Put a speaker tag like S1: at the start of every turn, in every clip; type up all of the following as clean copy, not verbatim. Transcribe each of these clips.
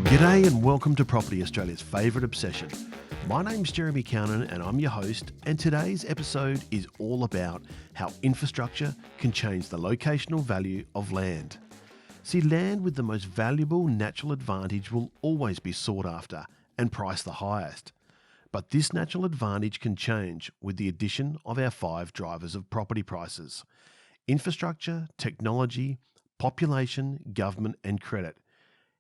S1: G'day and welcome to Property Australia's favourite obsession. My name's Jeremy Cownan and I'm your host, and today's episode is all about how infrastructure can change the locational value of land. See, land with the most valuable natural advantage will always be sought after and priced the highest. But this natural advantage can change with the addition of our 5 drivers of property prices: infrastructure, technology, population, government and credit.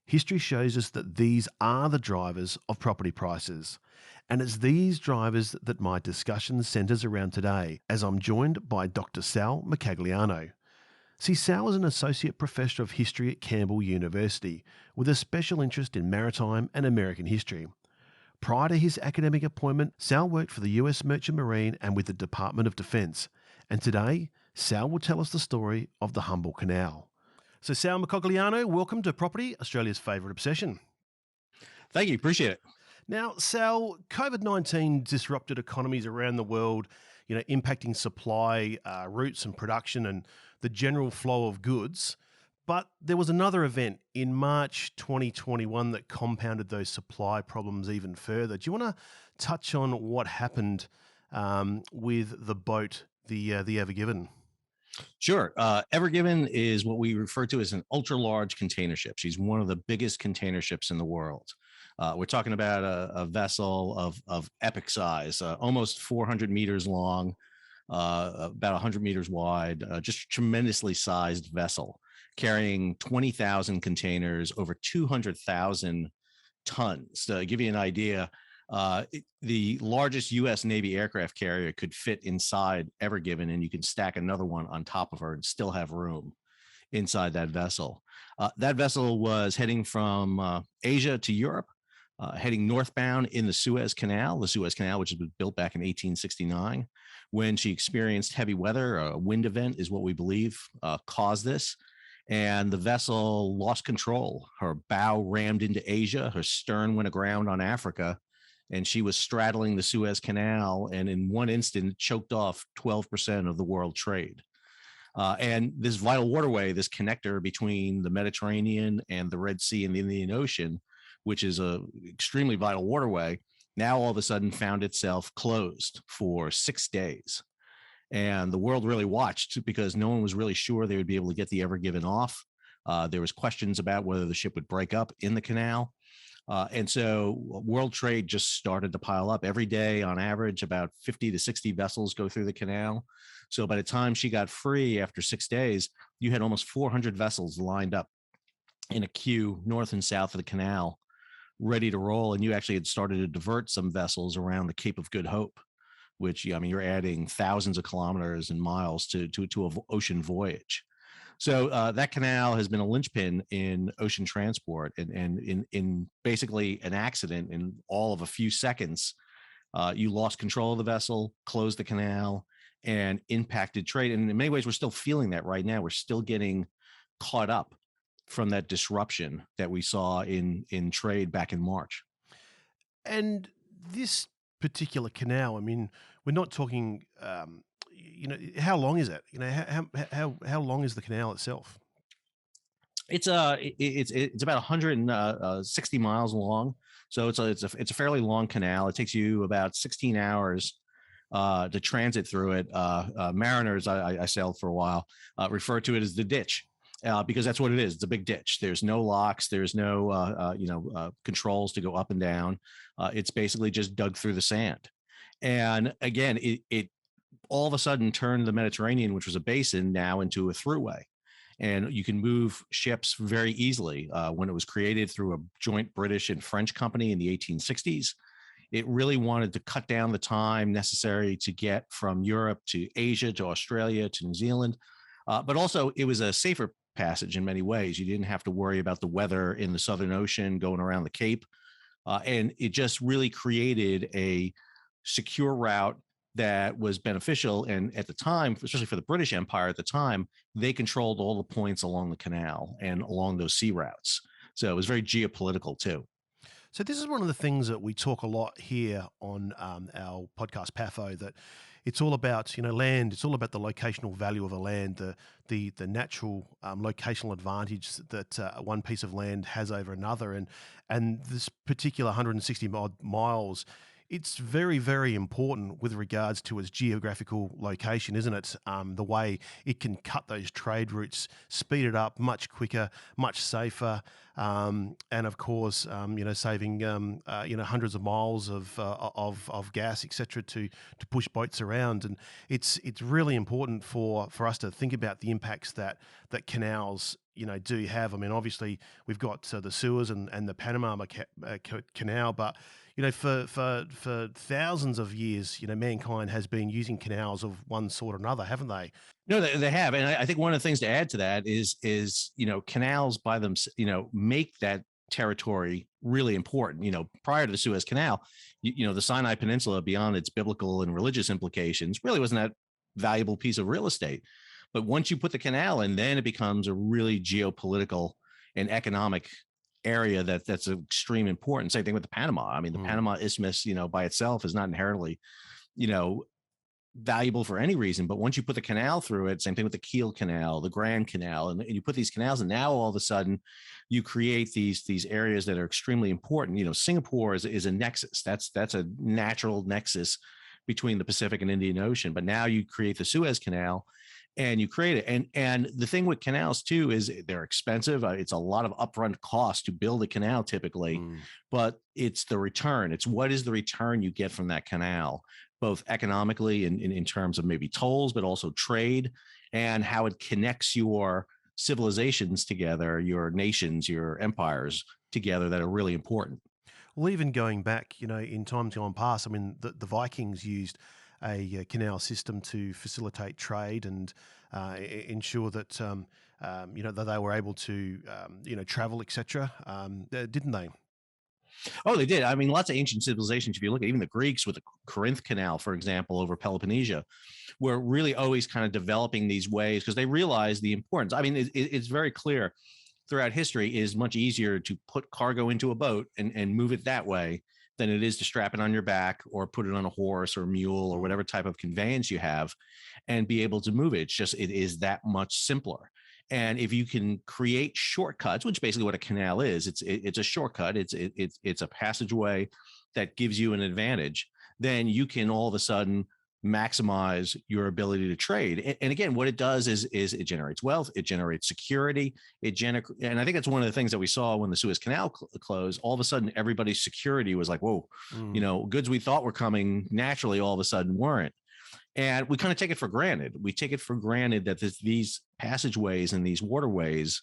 S1: History shows us that these are the drivers of property prices. And it's these drivers that my discussion centres around today, as I'm joined by Dr Sal Mercogliano. See, Sal is an Associate Professor of History at Campbell University with a special interest in maritime and American history. Prior to his academic appointment, Sal worked for the US Merchant Marine and with the Department of Defence. And today, Sal will tell us the story of the Humble Canal. So Sal Mercogliano, welcome to Property, Australia's favourite obsession.
S2: Thank you. Appreciate it.
S1: Now, Sal, COVID-19 disrupted economies around the world, impacting supply routes and production and the general flow of goods. But there was another event in March 2021 that compounded those supply problems even further. Do you want to touch on what happened with the boat, the Ever Given?
S2: Sure. Ever Given is what we refer to as an ultra large container ship. She's one of the biggest container ships in the world. We're talking about a vessel of epic size, almost 400 meters long, about 100 meters wide, just tremendously sized vessel carrying 20,000 containers, over 200,000 tons. To give you an idea, the largest U.S. Navy aircraft carrier could fit inside Ever Given, and you can stack another one on top of her and still have room inside that vessel. That vessel was heading from Asia to Europe, heading northbound in the Suez Canal, which was built back in 1869, when she experienced heavy weather. A wind event is what we believe caused this. And the vessel lost control. Her bow rammed into Asia. Her stern went aground on Africa. And she was straddling the Suez Canal, and in one instant choked off 12% of the world trade. And this vital waterway, this connector between the Mediterranean and the Red Sea and the Indian Ocean, which is a extremely vital waterway, now all of a sudden found itself closed for 6 days. And the world really watched because no one was really sure they would be able to get the Ever Given off. There was questions about whether the ship would break up in the canal. And so world trade just started to pile up. Every day, on average, about 50 to 60 vessels go through the canal. So by the time she got free after 6 days, you had almost 400 vessels lined up in a queue north and south of the canal, ready to roll. And you actually had started to divert some vessels around the Cape of Good Hope, which, you're adding thousands of kilometers and miles to an ocean voyage. So that canal has been a linchpin in ocean transport, and in basically an accident, in all of a few seconds, you lost control of the vessel, closed the canal, and impacted trade. And in many ways, we're still feeling that right now. We're still getting caught up from that disruption that we saw in trade back in March.
S1: And this particular canal, we're not talking... how long is it? How long is the canal itself?
S2: It's about 160 miles long, so it's a fairly long canal. It takes you about 16 hours to transit through it. Mariners, I sailed for a while, refer to it as the ditch. Because that's what it is. It's a big ditch. There's no locks. There's no controls to go up and down. It's basically just dug through the sand. And again, it all of a sudden turned the Mediterranean, which was a basin, now into a throughway. And you can move ships very easily. When it was created through a joint British and French company in the 1860s, it really wanted to cut down the time necessary to get from Europe to Asia to Australia to New Zealand. But also, it was a safer passage in many ways. You didn't have to worry about the weather in the Southern Ocean going around the Cape. And it just really created a secure route that was beneficial. And at the time, especially for the British Empire at the time, they controlled all the points along the canal and along those sea routes. So it was very geopolitical too.
S1: So this is one of the things that we talk a lot here on our podcast, PAFO, that it's all about land. It's all about the locational value of a land, the natural locational advantage that one piece of land has over another, and this particular 160 odd miles. It's very, very important with regards to its geographical location, isn't it? The way it can cut those trade routes, speed it up much quicker, much safer, and of course, saving hundreds of miles of gas, etc., to push boats around. And it's really important for us to think about the impacts that canals do have. I mean, obviously we've got the Suez and the Canal, but for thousands of years, mankind has been using canals of one sort or another, haven't they?
S2: No, they have, and I think one of the things to add to that is canals by them make that territory really important. Prior to the Suez Canal, the Sinai Peninsula, beyond its biblical and religious implications, really wasn't that valuable piece of real estate. But once you put the canal in, then it becomes a really geopolitical and economic area that's of extreme importance. Same thing with the Panama. I mean, the
S1: Mm.
S2: Panama Isthmus, by itself is not inherently, you know, valuable for any reason. But once you put the canal through it, same thing with the Kiel Canal, the Grand Canal, and you put these canals, and now all of a sudden you create these areas that are extremely important. Singapore is a nexus. That's a natural nexus between the Pacific and Indian Ocean. But now you create the Suez Canal, and you create it. And the thing with canals too is they're expensive. It's a lot of upfront cost to build a canal typically,
S1: Mm.
S2: but it's the return. It's what is the return you get from that canal, both economically and in terms of maybe tolls, but also trade, and how it connects your civilizations together, your nations, your empires together, that are really important.
S1: Well, even going back, in times gone past, I mean, the Vikings used a canal system to facilitate trade and ensure that that they were able to travel, etc. Didn't they?
S2: Oh, they did. I mean, lots of ancient civilizations, if you look at even the Greeks with the Corinth Canal, for example, over Peloponnesia, were really always kind of developing these ways because they realized the importance. I mean, it's very clear throughout history, it is much easier to put cargo into a boat and move it that way than it is to strap it on your back or put it on a horse or mule or whatever type of conveyance you have and be able to move it. It is that much simpler. And if you can create shortcuts, which basically what a canal is, it's a shortcut. It's a passageway that gives you an advantage. Then you can all of a sudden maximize your ability to trade. And again, what it does is it generates wealth, it generates security, and I think that's one of the things that we saw when the Suez Canal closed. All of a sudden, everybody's security was like, whoa,
S1: Mm.
S2: goods we thought were coming naturally all of a sudden weren't. And we kind of take it for granted. We take it for granted that these passageways and these waterways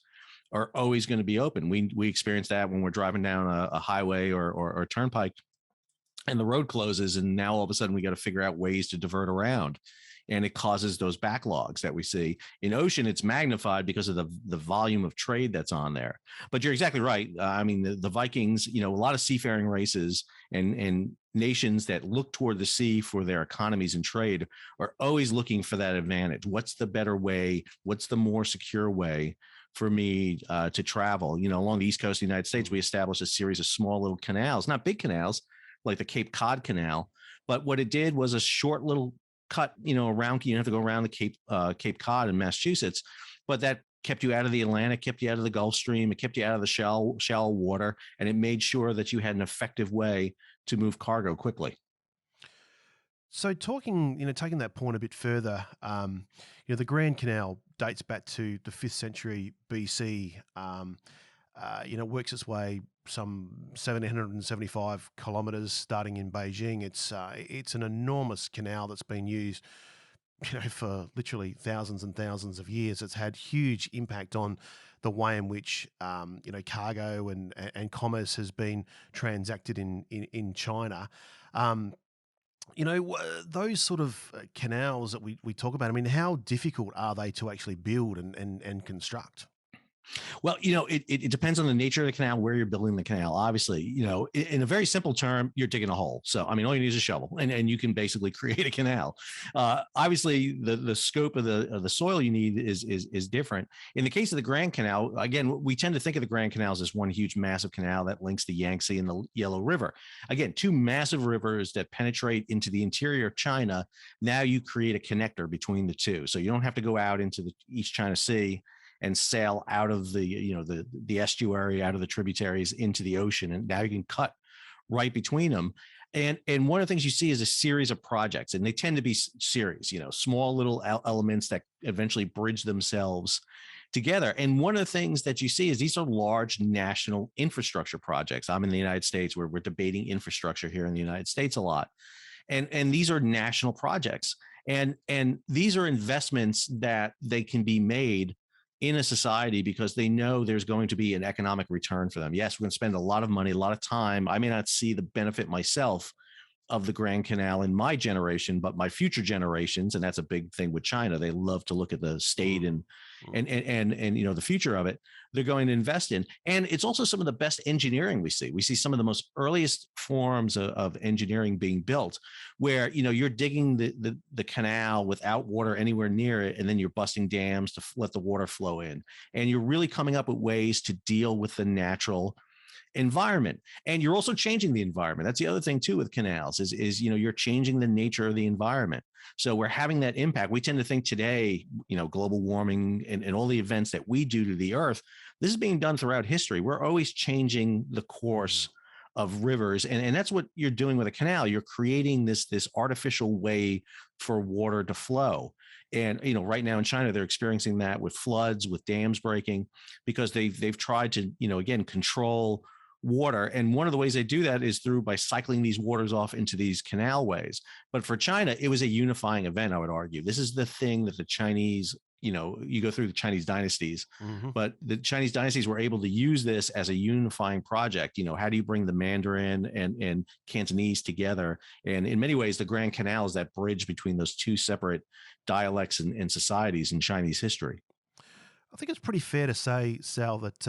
S2: are always going to be open. We experience that when we're driving down a highway or a turnpike and the road closes, and now all of a sudden we got to figure out ways to divert around, and it causes those backlogs that we see. In ocean, it's magnified because of the volume of trade that's on there. But you're exactly right. I mean, the Vikings, a lot of seafaring races and nations that look toward the sea for their economies and trade are always looking for that advantage. What's the better way? What's the more secure way for me to travel? Along the east coast of the United States, we established a series of small little canals, not big canals, like the Cape Cod Canal. But what it did was a short little cut, around, you have to go around the Cape Cod in Massachusetts, but that kept you out of the Atlantic, kept you out of the Gulf Stream, it kept you out of the shallow water, and it made sure that you had an effective way to move cargo quickly.
S1: So talking, taking that point a bit further, the Grand Canal dates back to the 5th century BC. Works its way some 775 kilometres starting in Beijing. It's an enormous canal that's been used, for literally thousands and thousands of years. It's had huge impact on the way in which cargo and commerce has been transacted in China. Um, those sort of canals that we talk about. I mean, how difficult are they to actually build and construct?
S2: Well, it depends on the nature of the canal, where you're building the canal. Obviously, in a very simple term, you're digging a hole. So, I mean, all you need is a shovel, and you can basically create a canal. Obviously, the scope of the soil you need is different. In the case of the Grand Canal, again, we tend to think of the Grand Canals as one huge massive canal that links the Yangtze and the Yellow River. Again, two massive rivers that penetrate into the interior of China. Now you create a connector between the two, so you don't have to go out into the East China Sea and sail out of the estuary, out of the tributaries into the ocean, and now you can cut right between them. And one of the things you see is a series of projects, and they tend to be series, small little elements that eventually bridge themselves together. And one of the things that you see is these are large national infrastructure projects. I'm in the United States, where we're debating infrastructure here in the United States a lot, and these are national projects, and these are investments that they can be made in a society because they know there's going to be an economic return for them. Yes, we're going to spend a lot of money, a lot of time. I may not see the benefit myself of the Grand Canal in my generation, but my future generations, and that's a big thing with China. They love to look at the state and the future of it. They're going to invest in, and it's also some of the best engineering we see. We see some of the most earliest forms of engineering being built, where you're digging the canal without water anywhere near it, and then you're busting dams to let the water flow in, and you're really coming up with ways to deal with the natural environment. And you're also changing the environment. That's the other thing too with canals is you're changing the nature of the environment. So we're having that impact. We tend to think today, global warming and all the events that we do to the earth, this is being done throughout history. We're always changing the course of rivers. And that's what you're doing with a canal. You're creating this artificial way for water to flow. And, right now in China, they're experiencing that with floods, with dams breaking, because they've tried to, again, control water. And one of the ways they do that is by cycling these waters off into these canalways. But for China, it was a unifying event, I would argue. This is the thing that the Chinese, you go through the Chinese dynasties, but the Chinese dynasties were able to use this as a unifying project. How do you bring the Mandarin and Cantonese together? And in many ways, the Grand Canal is that bridge between those two separate dialects and societies in Chinese history.
S1: I think it's pretty fair to say, Sal, that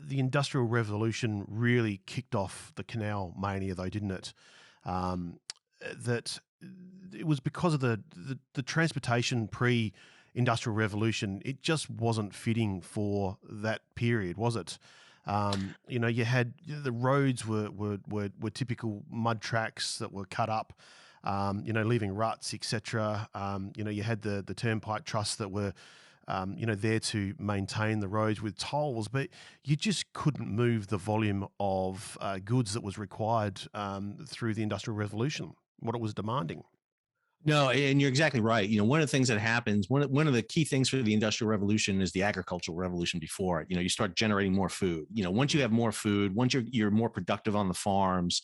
S1: the Industrial Revolution really kicked off the canal mania, though, didn't it? That it was because of the transportation pre-Industrial Revolution. It just wasn't fitting for that period, was it? You had the roads were typical mud tracks that were cut up, leaving ruts, etc. You had the turnpike trusts that were there to maintain the roads with tolls, but you just couldn't move the volume of goods that was required through the Industrial Revolution, what it was demanding.
S2: No, and you're exactly right. One of the things that happens, one of the key things for the Industrial Revolution is the agricultural revolution before it. You start generating more food. Once you have more food, once you're more productive on the farms,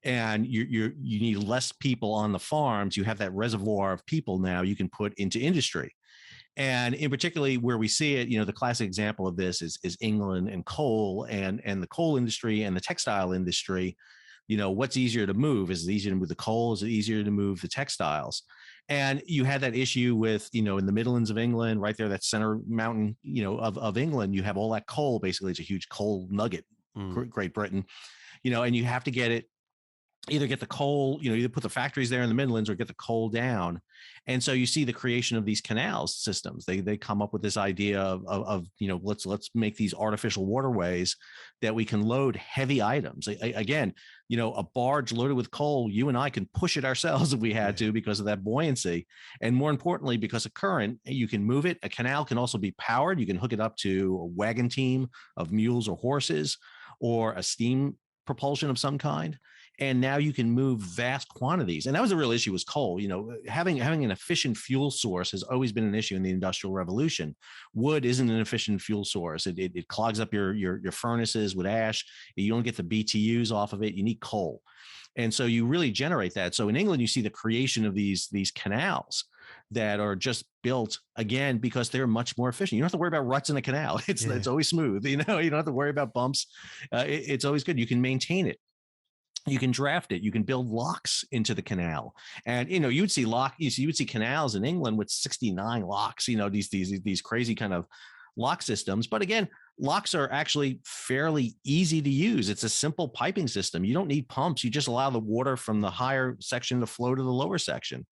S2: and you need less people on the farms, you have that reservoir of people now you can put into industry. And in particularly where we see it, the classic example of this is England and coal and the coal industry and the textile industry. What's easier to move? Is it easier to move the coal? Is it easier to move the textiles? And you had that issue with, in the Midlands of England, right there, that center mountain, of England, you have all that coal. Basically, it's a huge coal nugget, Great Britain, and you have to either get the coal, either put the factories there in the Midlands or get the coal down. And so you see the creation of these canals systems. They come up with this idea of let's make these artificial waterways that we can load heavy items. Again, a barge loaded with coal, you and I can push it ourselves if we had to because of that buoyancy. And more importantly, because of current, you can move it. A canal can also be powered. You can hook it up to a wagon team of mules or horses or a steam propulsion of some kind. And now you can move vast quantities. And that was a real issue, was coal. Having an efficient fuel source has always been an issue in the Industrial Revolution. Wood isn't an efficient fuel source. It clogs up your furnaces with ash. You don't get the BTUs off of it. You need coal. And so you really generate that. So in England, you see the creation of these canals that are just built, again, because they're much more efficient. You don't have to worry about ruts in a canal. It's always smooth. You don't have to worry about bumps. It's always good. You can maintain it. You can draft it. You can build locks into the canal, and you would see canals in England with 69 locks. These crazy kind of lock systems. But again, locks are actually fairly easy to use. It's a simple piping system. You don't need pumps. You just allow the water from the higher section to flow to the lower section.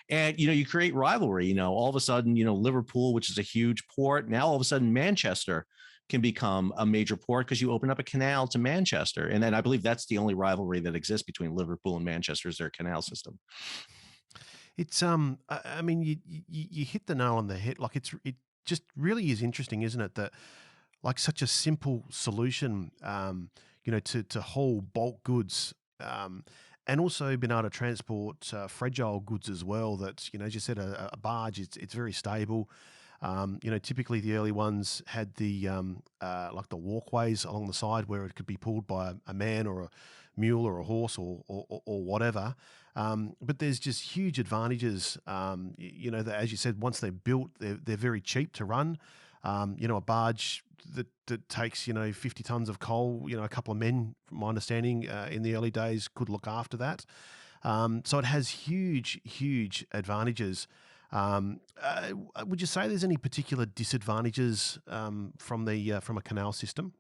S2: And, you create rivalry. All of a sudden, Liverpool, which is a huge port, now all of a sudden Manchester can become a major port because you open up a canal to Manchester. And then I believe that's the only rivalry that exists between Liverpool and Manchester is their canal system.
S1: It's I mean, you hit the nail on the head. Like it just really is interesting, isn't it? That like such a simple solution, to haul bulk goods, and also being able to transport fragile goods as well. That's as you said, a barge. It's very stable. Typically the early ones had the like the walkways along the side where it could be pulled by a man or a mule or a horse or whatever. But there's just huge advantages. That as you said, once they're built, they're very cheap to run. A barge that takes 50 tons of coal, a couple of men, from my understanding, in the early days could look after that. So it has huge advantages. Would you say there's any particular disadvantages from a canal system?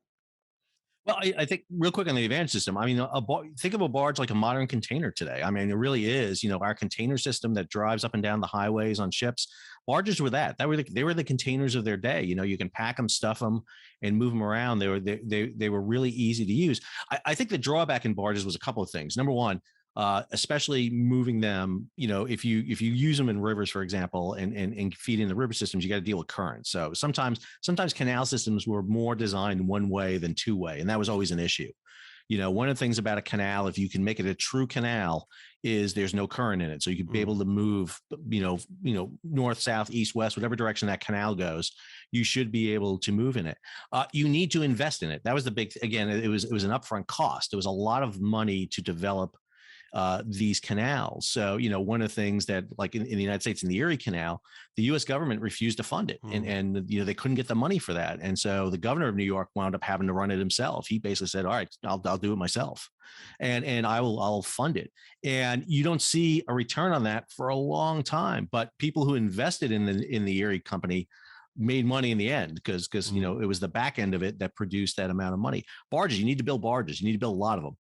S2: Well, I think real quick on the advantage system. I mean, think of a barge like a modern container today. I mean, it really is. Our container system that drives up and down the highways on ships. Barges were that. They were the containers of their day. You can pack them, stuff them, and move them around. They were really easy to use. I think the drawback in barges was a couple of things. Number one, especially moving them, if you use them in rivers, for example, and feeding the river systems, you got to deal with currents. So sometimes canal systems were more designed one way than two way, and that was always an issue. One of the things about a canal, if you can make it a true canal, is there's no current in it, so you could be able to move, north, south, east, west, whatever direction that canal goes. You should be able to move in it. You need to invest in it. That was the big. Again, it was an upfront cost. It was a lot of money to develop these canals. So, one of the things that, like in the United States, in the Erie Canal, the U.S. government refused to fund it, and they couldn't get the money for that. And so the governor of New York wound up having to run it himself. He basically said, "All right, I'll do it myself, and I'll fund it." And you don't see a return on that for a long time. But people who invested in the Erie company made money in the end because it was the back end of it that produced that amount of money. Barges, you need to build barges. You need to build a lot of them.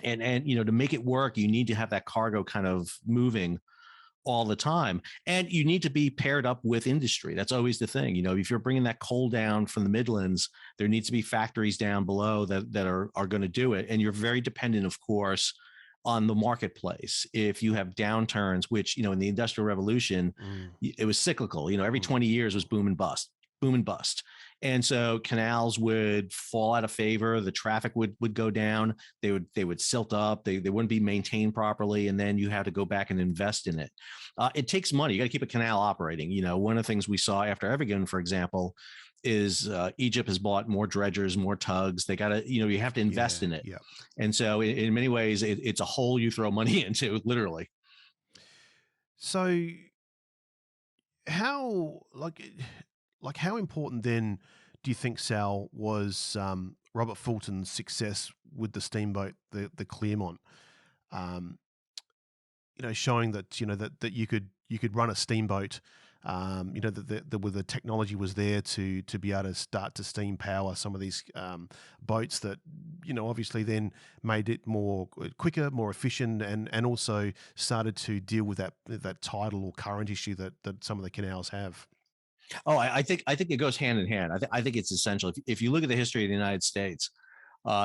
S2: And to make it work, you need to have that cargo kind of moving all the time, and you need to be paired up with industry. That's always the thing. If you're bringing that coal down from the Midlands, there needs to be factories down below that are going to do it, and you're very dependent, of course, on the marketplace. If you have downturns, which in the Industrial Revolution, it was cyclical. Every 20 years was boom and bust, boom and bust. And so canals would fall out of favor. The traffic would go down. They would silt up. They wouldn't be maintained properly. And then you have to go back and invest in it. It takes money. You got to keep a canal operating. One of the things we saw after Evergreen, for example, is Egypt has bought more dredgers, more tugs. They got to, you have to invest in it.
S1: Yeah.
S2: And so in many ways, it's a hole you throw money into, literally.
S1: So how how important then do you think, Sal, was Robert Fulton's success with the steamboat, the Clermont? Showing that that you could run a steamboat. That the technology was there to be able to start to steam power some of these boats that obviously then made it more quicker, more efficient, and also started to deal with that tidal or current issue that some of the canals have.
S2: Oh, I think it goes hand in hand. I think it's essential. If you look at the history of the United States,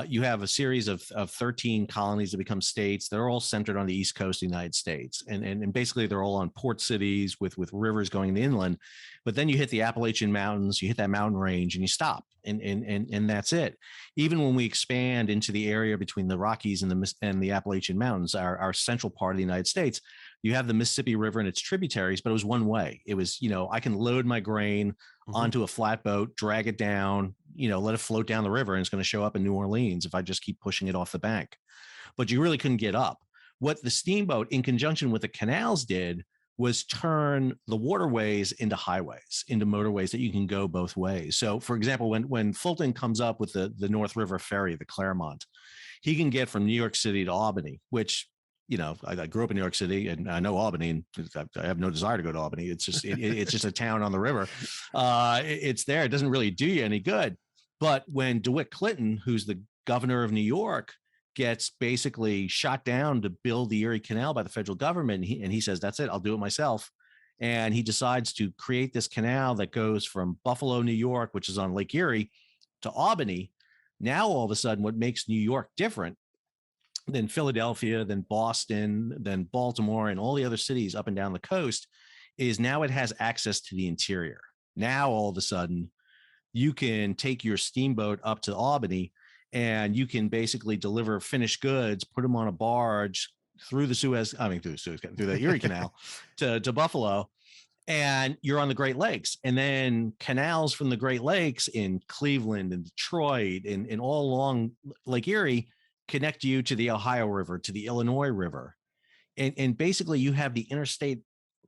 S2: you have a series of 13 colonies that become states. They're all centered on the East Coast of the United States. And basically they're all on port cities with rivers going inland. But then you hit the Appalachian Mountains, you hit that mountain range, and you stop. And that's it. Even when we expand into the area between the Rockies and the Appalachian Mountains, our central part of the United States, you have the Mississippi River and its tributaries, but it was one way. It was, I can load my grain onto a flatboat, drag it down, let it float down the river, and it's going to show up in New Orleans if I just keep pushing it off the bank. But you really couldn't get up. What the steamboat, in conjunction with the canals, did was turn the waterways into highways, into motorways that you can go both ways. So, for example, when Fulton comes up with the North River Ferry, the Clermont, he can get from New York City to Albany, which I grew up in New York City, and I know Albany, and I have no desire to go to Albany. It's just it's just a town on the river. It's there. It doesn't really do you any good. But when DeWitt Clinton, who's the governor of New York, gets basically shot down to build the Erie Canal by the federal government, and he says, "That's it. I'll do it myself." And he decides to create this canal that goes from Buffalo, New York, which is on Lake Erie, to Albany. Now, all of a sudden, what makes New York different than Philadelphia, than Boston, than Baltimore, and all the other cities up and down the coast is now it has access to the interior. Now, all of a sudden, you can take your steamboat up to Albany and you can basically deliver finished goods, put them on a barge through the through the Erie Canal to Buffalo, and you're on the Great Lakes. And then canals from the Great Lakes in Cleveland and Detroit and all along Lake Erie connect you to the Ohio River, to the Illinois River. And basically you have the interstate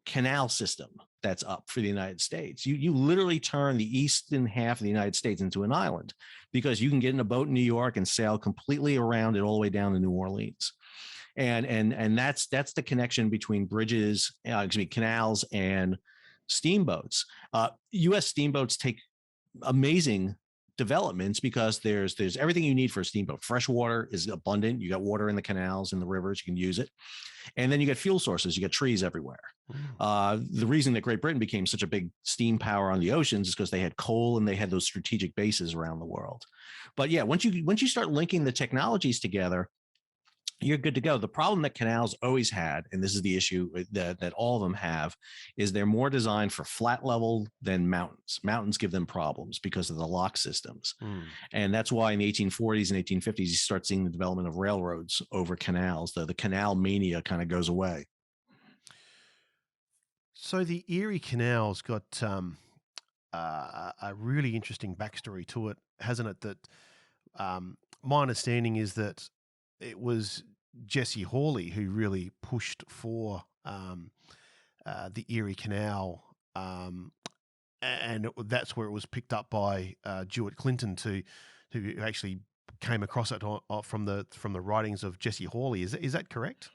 S2: canal system that's up for the United States. You literally turn the eastern half of the United States into an island because you can get in a boat in New York and sail completely around it all the way down to New Orleans. And that's the connection between canals and steamboats. U.S. steamboats take amazing developments because there's everything you need for a steamboat. Fresh water is abundant. You got water in the canals and the rivers. You can use it. And then you get fuel sources. You got trees everywhere. The reason that Great Britain became such a big steam power on the oceans is because they had coal and they had those strategic bases around the world. But yeah, once you start linking the technologies together, you're good to go. The problem that canals always had, and this is the issue that all of them have, is they're more designed for flat level than mountains. Mountains give them problems because of the lock systems. And that's why in the 1840s and 1850s, you start seeing the development of railroads over canals. The canal mania kind of goes away.
S1: So the Erie Canal's got a really interesting backstory to it, hasn't it? That my understanding is that it was Jesse Hawley who really pushed for the Erie Canal, and that's where it was picked up by DeWitt Clinton, who actually came across it from the writings of Jesse Hawley. Is that correct?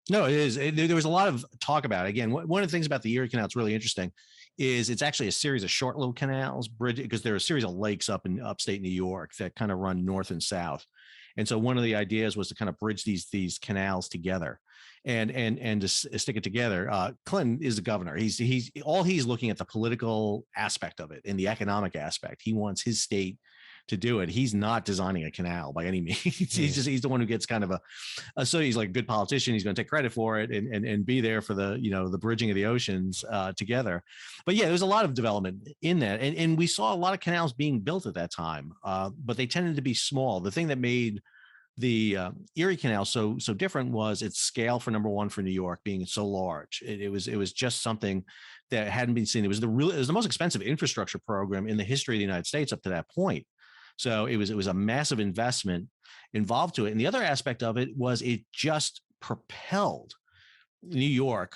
S2: No, it is. There was a lot of talk about it. Again, one of the things about the Erie Canal that's really interesting is it's actually a series of short little canals, because there are a series of lakes up in upstate New York that kind of run north and south. And so one of the ideas was to kind of bridge these canals together and to stick it together. Clinton is the governor. He's looking at the political aspect of it and the economic aspect. He wants his state to do it. He's not designing a canal by any means. He's the one who gets kind of so he's like a good politician. He's going to take credit for it and be there for the bridging of the oceans together. But yeah, there's a lot of development in that. And we saw a lot of canals being built at that time, but they tended to be small. The thing that made the Erie Canal so different was its scale, for number one, for New York being so large. It was just something that hadn't been seen. It was the most expensive infrastructure program in the history of the United States up to that point. So it was a massive investment involved to it. And the other aspect of it was it just propelled New York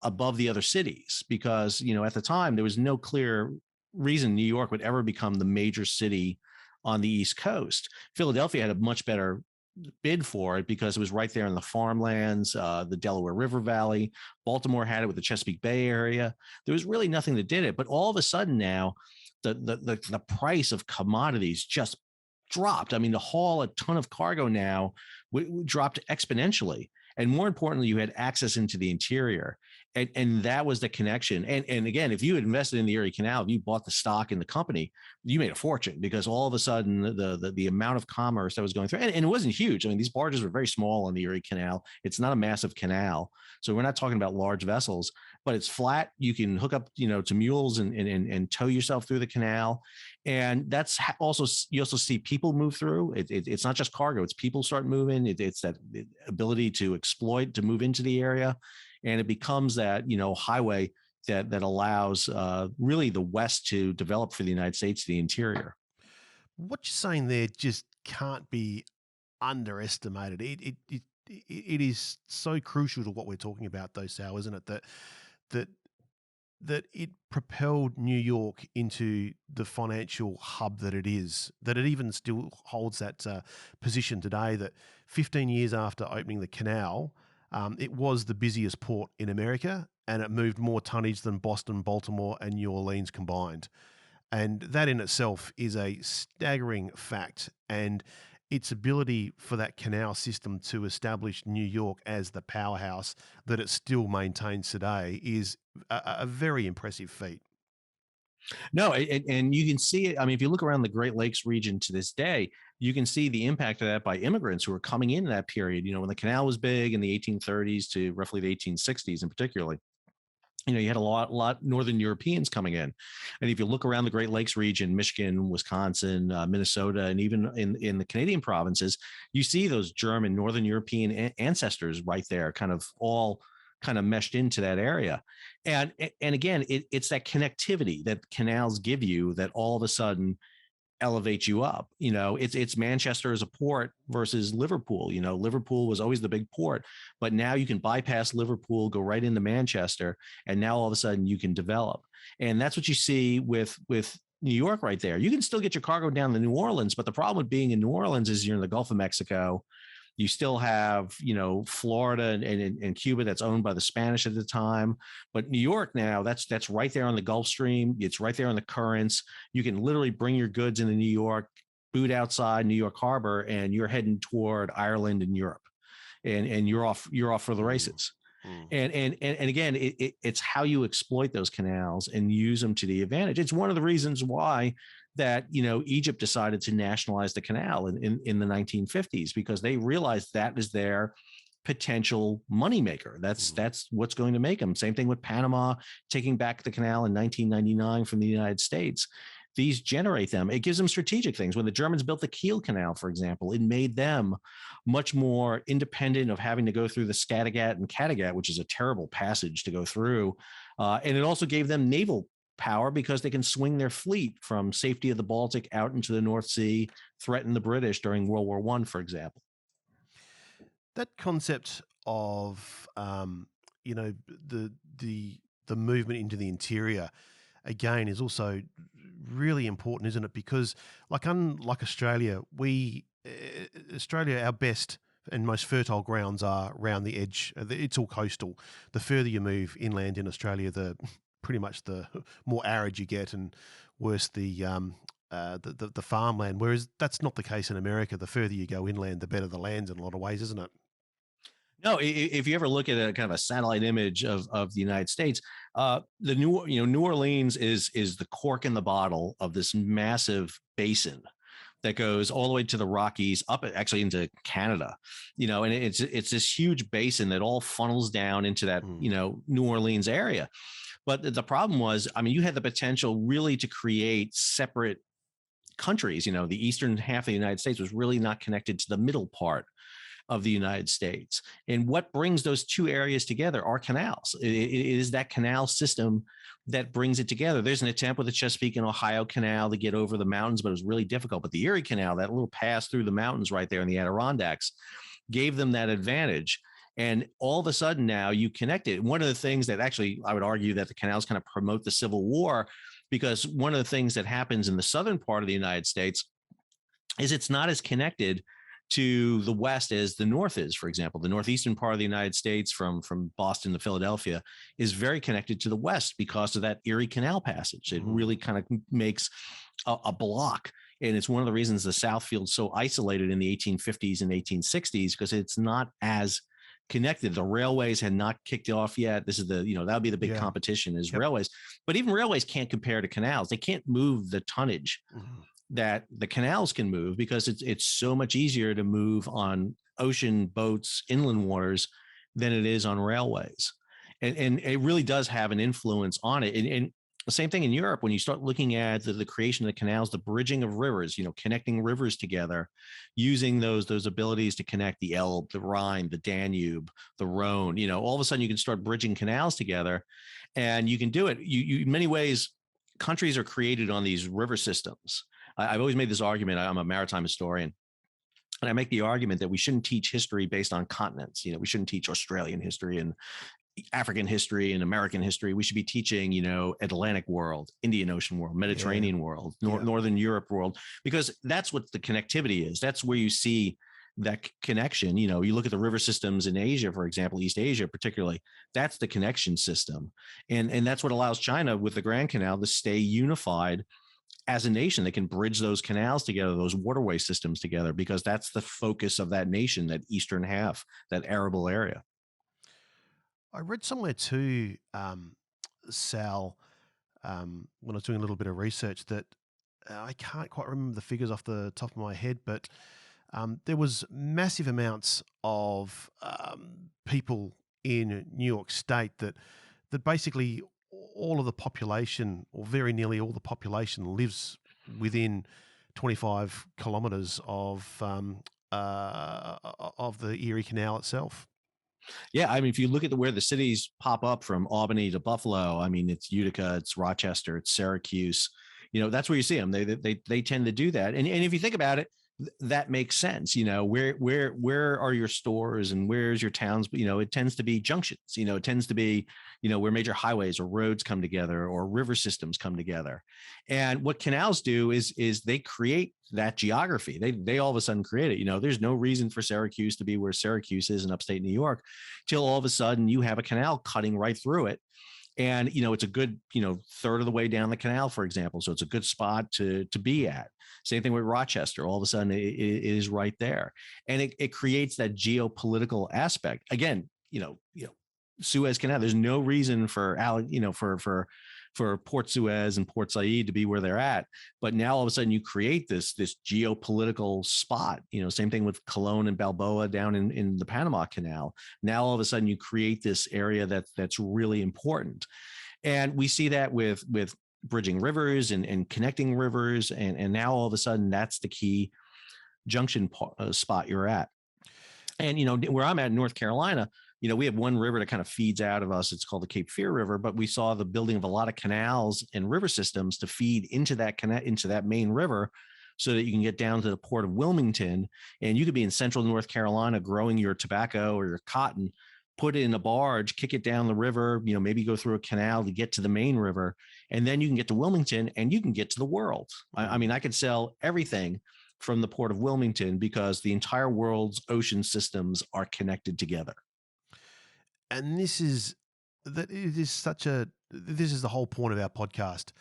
S2: above the other cities because, at the time, there was no clear reason New York would ever become the major city on the East Coast. Philadelphia had a much better bid for it because it was right there in the farmlands, the Delaware River Valley. Baltimore had it with the Chesapeake Bay area. There was really nothing that did it. But all of a sudden now, the price of commodities just dropped. I mean, to haul a ton of cargo now dropped exponentially. And more importantly, you had access into the interior. And that was the connection. And again, if you had invested in the Erie Canal, if you bought the stock in the company, you made a fortune because all of a sudden the amount of commerce that was going through, and it wasn't huge. I mean, these barges were very small on the Erie Canal. It's not a massive canal. So we're not talking about large vessels, but it's flat. You can hook up, to mules and tow yourself through the canal. And that's also, you also see people move through. It's not just cargo, it's people start moving. It's that ability to exploit, to move into the area. And it becomes that, highway that allows really the West to develop for the United States, the interior.
S1: What you're saying there just can't be underestimated. It is so crucial to what we're talking about, though, Sal, isn't it? That it propelled New York into the financial hub that it is, that it even still holds that position today, that 15 years after opening the canal, It was the busiest port in America, and it moved more tonnage than Boston, Baltimore, and New Orleans combined. And that in itself is a staggering fact. And its ability for that canal system to establish New York as the powerhouse that it still maintains today is a very impressive feat.
S2: No, and you can see it. I mean, if you look around the Great Lakes region to this day, you can see the impact of that by immigrants who were coming in that period. You know, when the canal was big in the 1830s to roughly the 1860s, in particular, you had a lot Northern Europeans coming in. And if you look around the Great Lakes region, Michigan, Wisconsin, Minnesota, and even in the Canadian provinces, you see those German, Northern European ancestors right there, kind of all kind of meshed into that area. And again, it's that connectivity that canals give you that all of a sudden elevate you up. It's Manchester as a port versus Liverpool. Liverpool was always the big port, but now you can bypass Liverpool, go right into Manchester, and now all of a sudden you can develop. And that's what you see with New York right there. You can still get your cargo down to New Orleans, but the problem with being in New Orleans is you're in the Gulf of Mexico. You still have, Florida and Cuba that's owned by the Spanish at the time. But New York now, that's right there on the Gulf Stream. It's right there on the currents. You can literally bring your goods into New York, boot outside New York Harbor, and you're heading toward Ireland and Europe. And you're off for the races. And again, it's how you exploit those canals and use them to the advantage. It's one of the reasons why that Egypt decided to nationalize the canal in the 1950s, because they realized that is their potential moneymaker. That's what's going to make them. Same thing with Panama taking back the canal in 1999 from the United States. These generate them. It gives them strategic things. When the Germans built the Kiel Canal, for example, it made them much more independent of having to go through the Skattaghat and Kattegat, which is a terrible passage to go through. And it also gave them naval power because they can swing their fleet from safety of the Baltic out into the North Sea, threaten the British during World War I, for example.
S1: That concept of the movement into the interior again is also really important, isn't it? Because unlike Australia, our best and most fertile grounds are around the edge. It's all coastal. The further you move inland in Australia, the pretty much the more arid you get, and worse the farmland. Whereas that's not the case in America. The further you go inland, the better the land's in a lot of ways, isn't it?
S2: No, if you ever look at a kind of a satellite image of the United States, New Orleans is the cork in the bottle of this massive basin that goes all the way to the Rockies, up actually into Canada, and it's this huge basin that all funnels down into that New Orleans area. But the problem was, I mean, you had the potential really to create separate countries. The eastern half of the United States was really not connected to the middle part of the United States. And what brings those two areas together are canals. It is that canal system that brings it together. There's an attempt with the Chesapeake and Ohio Canal to get over the mountains, but it was really difficult. But the Erie Canal, that little pass through the mountains right there in the Adirondacks, gave them that advantage. And all of a sudden now you connect it. One of the things that actually I would argue that the canals kind of promote the Civil War, because one of the things that happens in the southern part of the United States is it's not as connected to the west as the north is. For example, the northeastern part of the United States from Boston to Philadelphia is very connected to the west because of that Erie Canal passage. It really kind of makes a block. And it's one of the reasons the South feels so isolated in the 1850s and 1860s, because it's not as connected. The railways had not kicked off yet. This is that'll be the big competition is railways. But even railways can't compare to canals. They can't move the tonnage that the canals can move, because it's so much easier to move on ocean boats, inland waters, than it is on railways. And it really does have an influence on it. And the same thing in Europe, when you start looking at the creation of the canals, the bridging of rivers, connecting rivers together, using those abilities to connect the Elbe, the Rhine, the Danube, the Rhone, all of a sudden you can start bridging canals together, and you can do it. You in many ways, countries are created on these river systems. I've always made this argument. I'm a maritime historian, and I make the argument that we shouldn't teach history based on continents. We shouldn't teach Australian history and African history and American history. We should be teaching, Atlantic world, Indian Ocean world, Mediterranean world, Northern Europe world, because that's what the connectivity is. That's where you see connection. You look at the river systems in Asia, for example, East Asia particularly, that's the connection system. And that's what allows China with the Grand Canal to stay unified as a nation. They can bridge those canals together, those waterway systems together, because that's the focus of that nation, that eastern half, that arable area.
S1: I read somewhere too, Sal, when I was doing a little bit of research, that I can't quite remember the figures off the top of my head, but there was massive amounts of people in New York State that basically all of the population, or very nearly all the population, lives within 25 kilometres of the Erie Canal itself.
S2: Yeah, I mean, if you look at where the cities pop up from Albany to Buffalo, I mean, it's Utica, it's Rochester, it's Syracuse. That's where you see them. They tend to do that. And if you think about it, that makes sense. Where are your stores and where's your towns? It tends to be junctions. It tends to be where major highways or roads come together or river systems come together. And what canals do is they create that geography. They all of a sudden create it. There's no reason for Syracuse to be where Syracuse is in upstate New York, till all of a sudden you have a canal cutting right through it. And, it's a good, third of the way down the canal, for example. So it's a good spot to be at. Same thing with Rochester. All of a sudden it is right there. And it creates that geopolitical aspect. Again, Suez Canal, there's no reason for Port Suez and Port Said to be where they're at. But now all of a sudden you create this geopolitical spot. Same thing with Colón and Balboa down in the Panama Canal. Now all of a sudden you create this area that's really important. And we see that with bridging rivers and connecting rivers. And now all of a sudden that's the key junction spot you're at. And, where I'm at in North Carolina, we have one river that kind of feeds out of us. It's called the Cape Fear River, but we saw the building of a lot of canals and river systems to feed into that main river, so that you can get down to the port of Wilmington, and you could be in central North Carolina growing your tobacco or your cotton, put it in a barge, kick it down the river, maybe go through a canal to get to the main river. And then you can get to Wilmington and you can get to the world. I mean, I could sell everything from the port of Wilmington because the entire world's ocean systems are connected together.
S1: And this is the whole point of our podcast,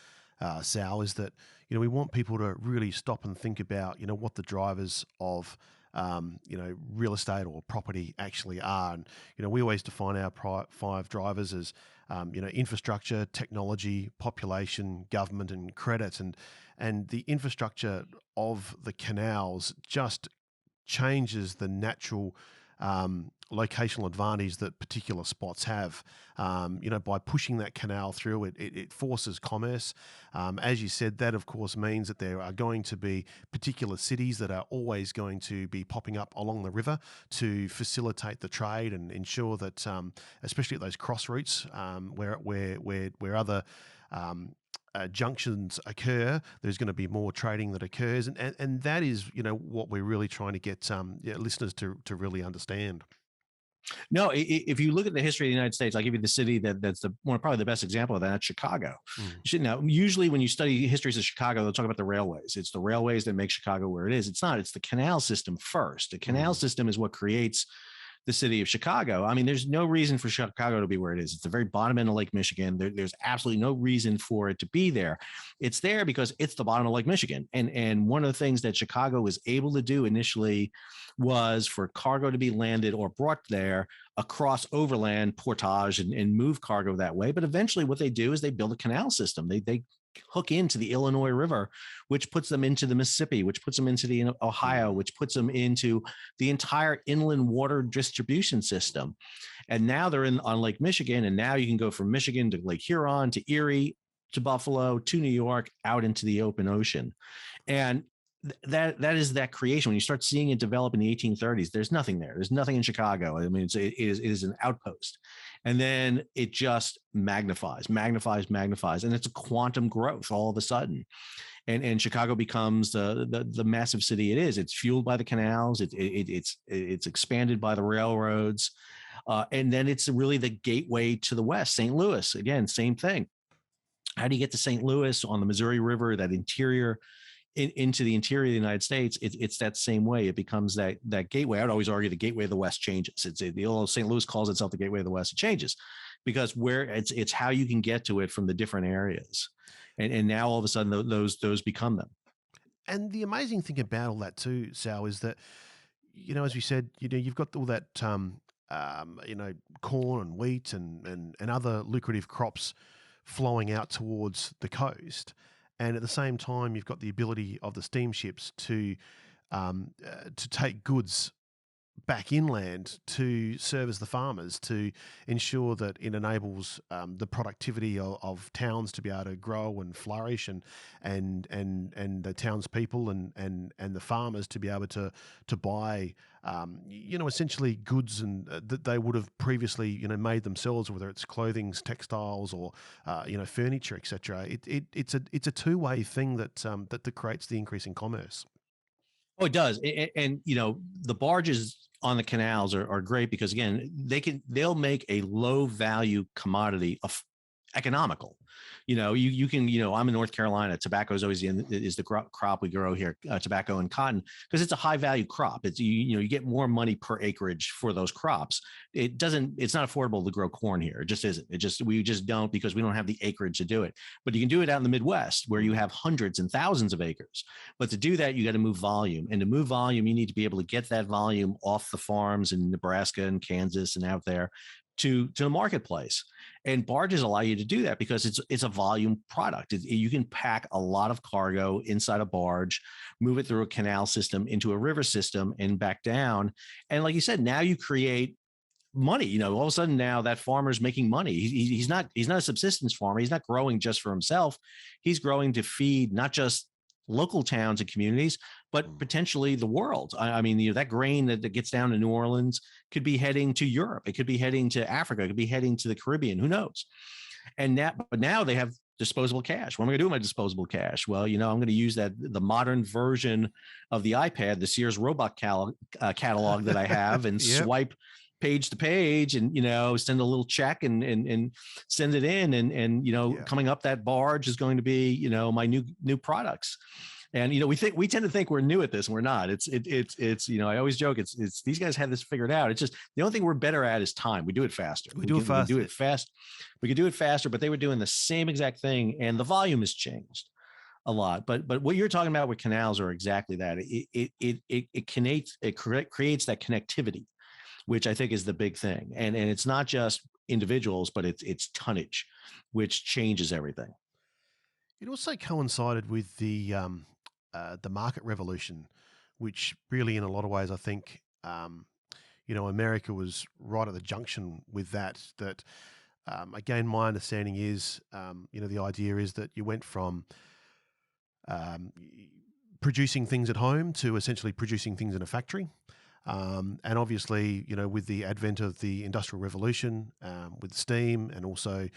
S1: Sal, is that, we want people to really stop and think about, what the drivers of, real estate or property actually are. And, we always define our 5 drivers as, infrastructure, technology, population, government, and credit. And the infrastructure of the canals just changes the natural locational advantage that particular spots have. By pushing that canal through, it forces commerce. As you said, that of course means that there are going to be particular cities that are always going to be popping up along the river to facilitate the trade and ensure that, especially at those cross routes, where other junctions occur, there's going to be more trading that occurs, and that is what we're really trying to get listeners to really understand.
S2: No, if you look at the history of the United States, I'll give you the city that's probably the best example of that. That's Chicago. Now, usually when you study histories of Chicago, they'll talk about the railways. It's the railways that make Chicago where it is. It's not. It's the canal system first. The canal system is what creates the city of Chicago. I mean, there's no reason for Chicago to be where it is. It's the very bottom end of Lake Michigan. There's absolutely no reason for it to be there. It's there because it's the bottom of Lake Michigan. And one of the things that Chicago was able to do initially was for cargo to be landed or brought there across overland portage and move cargo that way. But eventually what they do is they build a canal system. They hook into the Illinois River, which puts them into the Mississippi, which puts them into the Ohio, which puts them into the entire inland water distribution system. And now they're on Lake Michigan. And now you can go from Michigan to Lake Huron, to Erie, to Buffalo, to New York, out into the open ocean. And that is that creation. When you start seeing it develop in the 1830s, there's nothing there. There's nothing in Chicago. I mean, it is an outpost. And then it just magnifies. And it's a quantum growth all of a sudden. And Chicago becomes the massive city it is. It's fueled by the canals. It's expanded by the railroads. And then it's really the gateway to the West. St. Louis, again, same thing. How do you get to St. Louis on the Missouri River, that interior into the interior of the United States, it's that same way. It becomes that gateway. I would always argue the gateway of the West changes. It's the old St. Louis calls itself the gateway of the West. It changes because where it's how you can get to it from the different areas, and now all of a sudden those become them.
S1: And the amazing thing about all that too, Sal, is that, as we said, you've got all that, corn and wheat and other lucrative crops flowing out towards the coast. And at the same time, you've got the ability of the steamships to take goods back inland to service the farmers, to ensure that it enables the productivity of towns to be able to grow and flourish, and the townspeople and the farmers to be able to buy essentially goods and that they would have previously made themselves, whether it's clothing, textiles, or furniture, etc. It's a two-way thing that creates the increase in commerce.
S2: Oh, it does. And the barges on the canals are great because, again, they'll make a low value commodity economical. You can, I'm in North Carolina. Tobacco is always is the crop we grow here, tobacco and cotton, because it's a high value crop. It's, you get more money per acreage for those crops. It's not affordable to grow corn here. It just isn't. We just don't, because we don't have the acreage to do it. But you can do it out in the Midwest where you have hundreds and thousands of acres. But to do that, you got to move volume. And to move volume, you need to be able to get that volume off the farms in Nebraska and Kansas and out there to the marketplace. And barges allow you to do that because it's a volume product. You can pack a lot of cargo inside a barge, move it through a canal system into a river system and back down. And like you said, now you create money. All of a sudden now that farmer's making money. He's not a subsistence farmer. He's not growing just for himself. He's growing to feed not just local towns and communities, but potentially the world. I mean, that grain that gets down to New Orleans could be heading to Europe. It could be heading to Africa. It could be heading to the Caribbean. Who knows? But now they have disposable cash. What am I going to do with my disposable cash? Well, I'm going to use the modern version of the iPad, the Sears robot catalog that I have, and
S1: Yep.
S2: swipe page to page and send a little check and send it in and coming up that barge is going to be my new products. And we tend to think we're new at this, and we're not. It's I always joke it's these guys have this figured out. It's just the only thing we're better at is time. We do it faster. We can do it fast. We can do it faster, but they were doing the same exact thing, and the volume has changed a lot. But what you're talking about with canals are exactly that. It creates that connectivity, which I think is the big thing. And it's not just individuals, but it's tonnage, which changes everything.
S1: It also coincided with the market revolution, which really, in a lot of ways, I think, America was right at the junction with that. Again, my understanding is, the idea is that you went from producing things at home to essentially producing things in a factory. And obviously, with the advent of the Industrial Revolution, with steam and also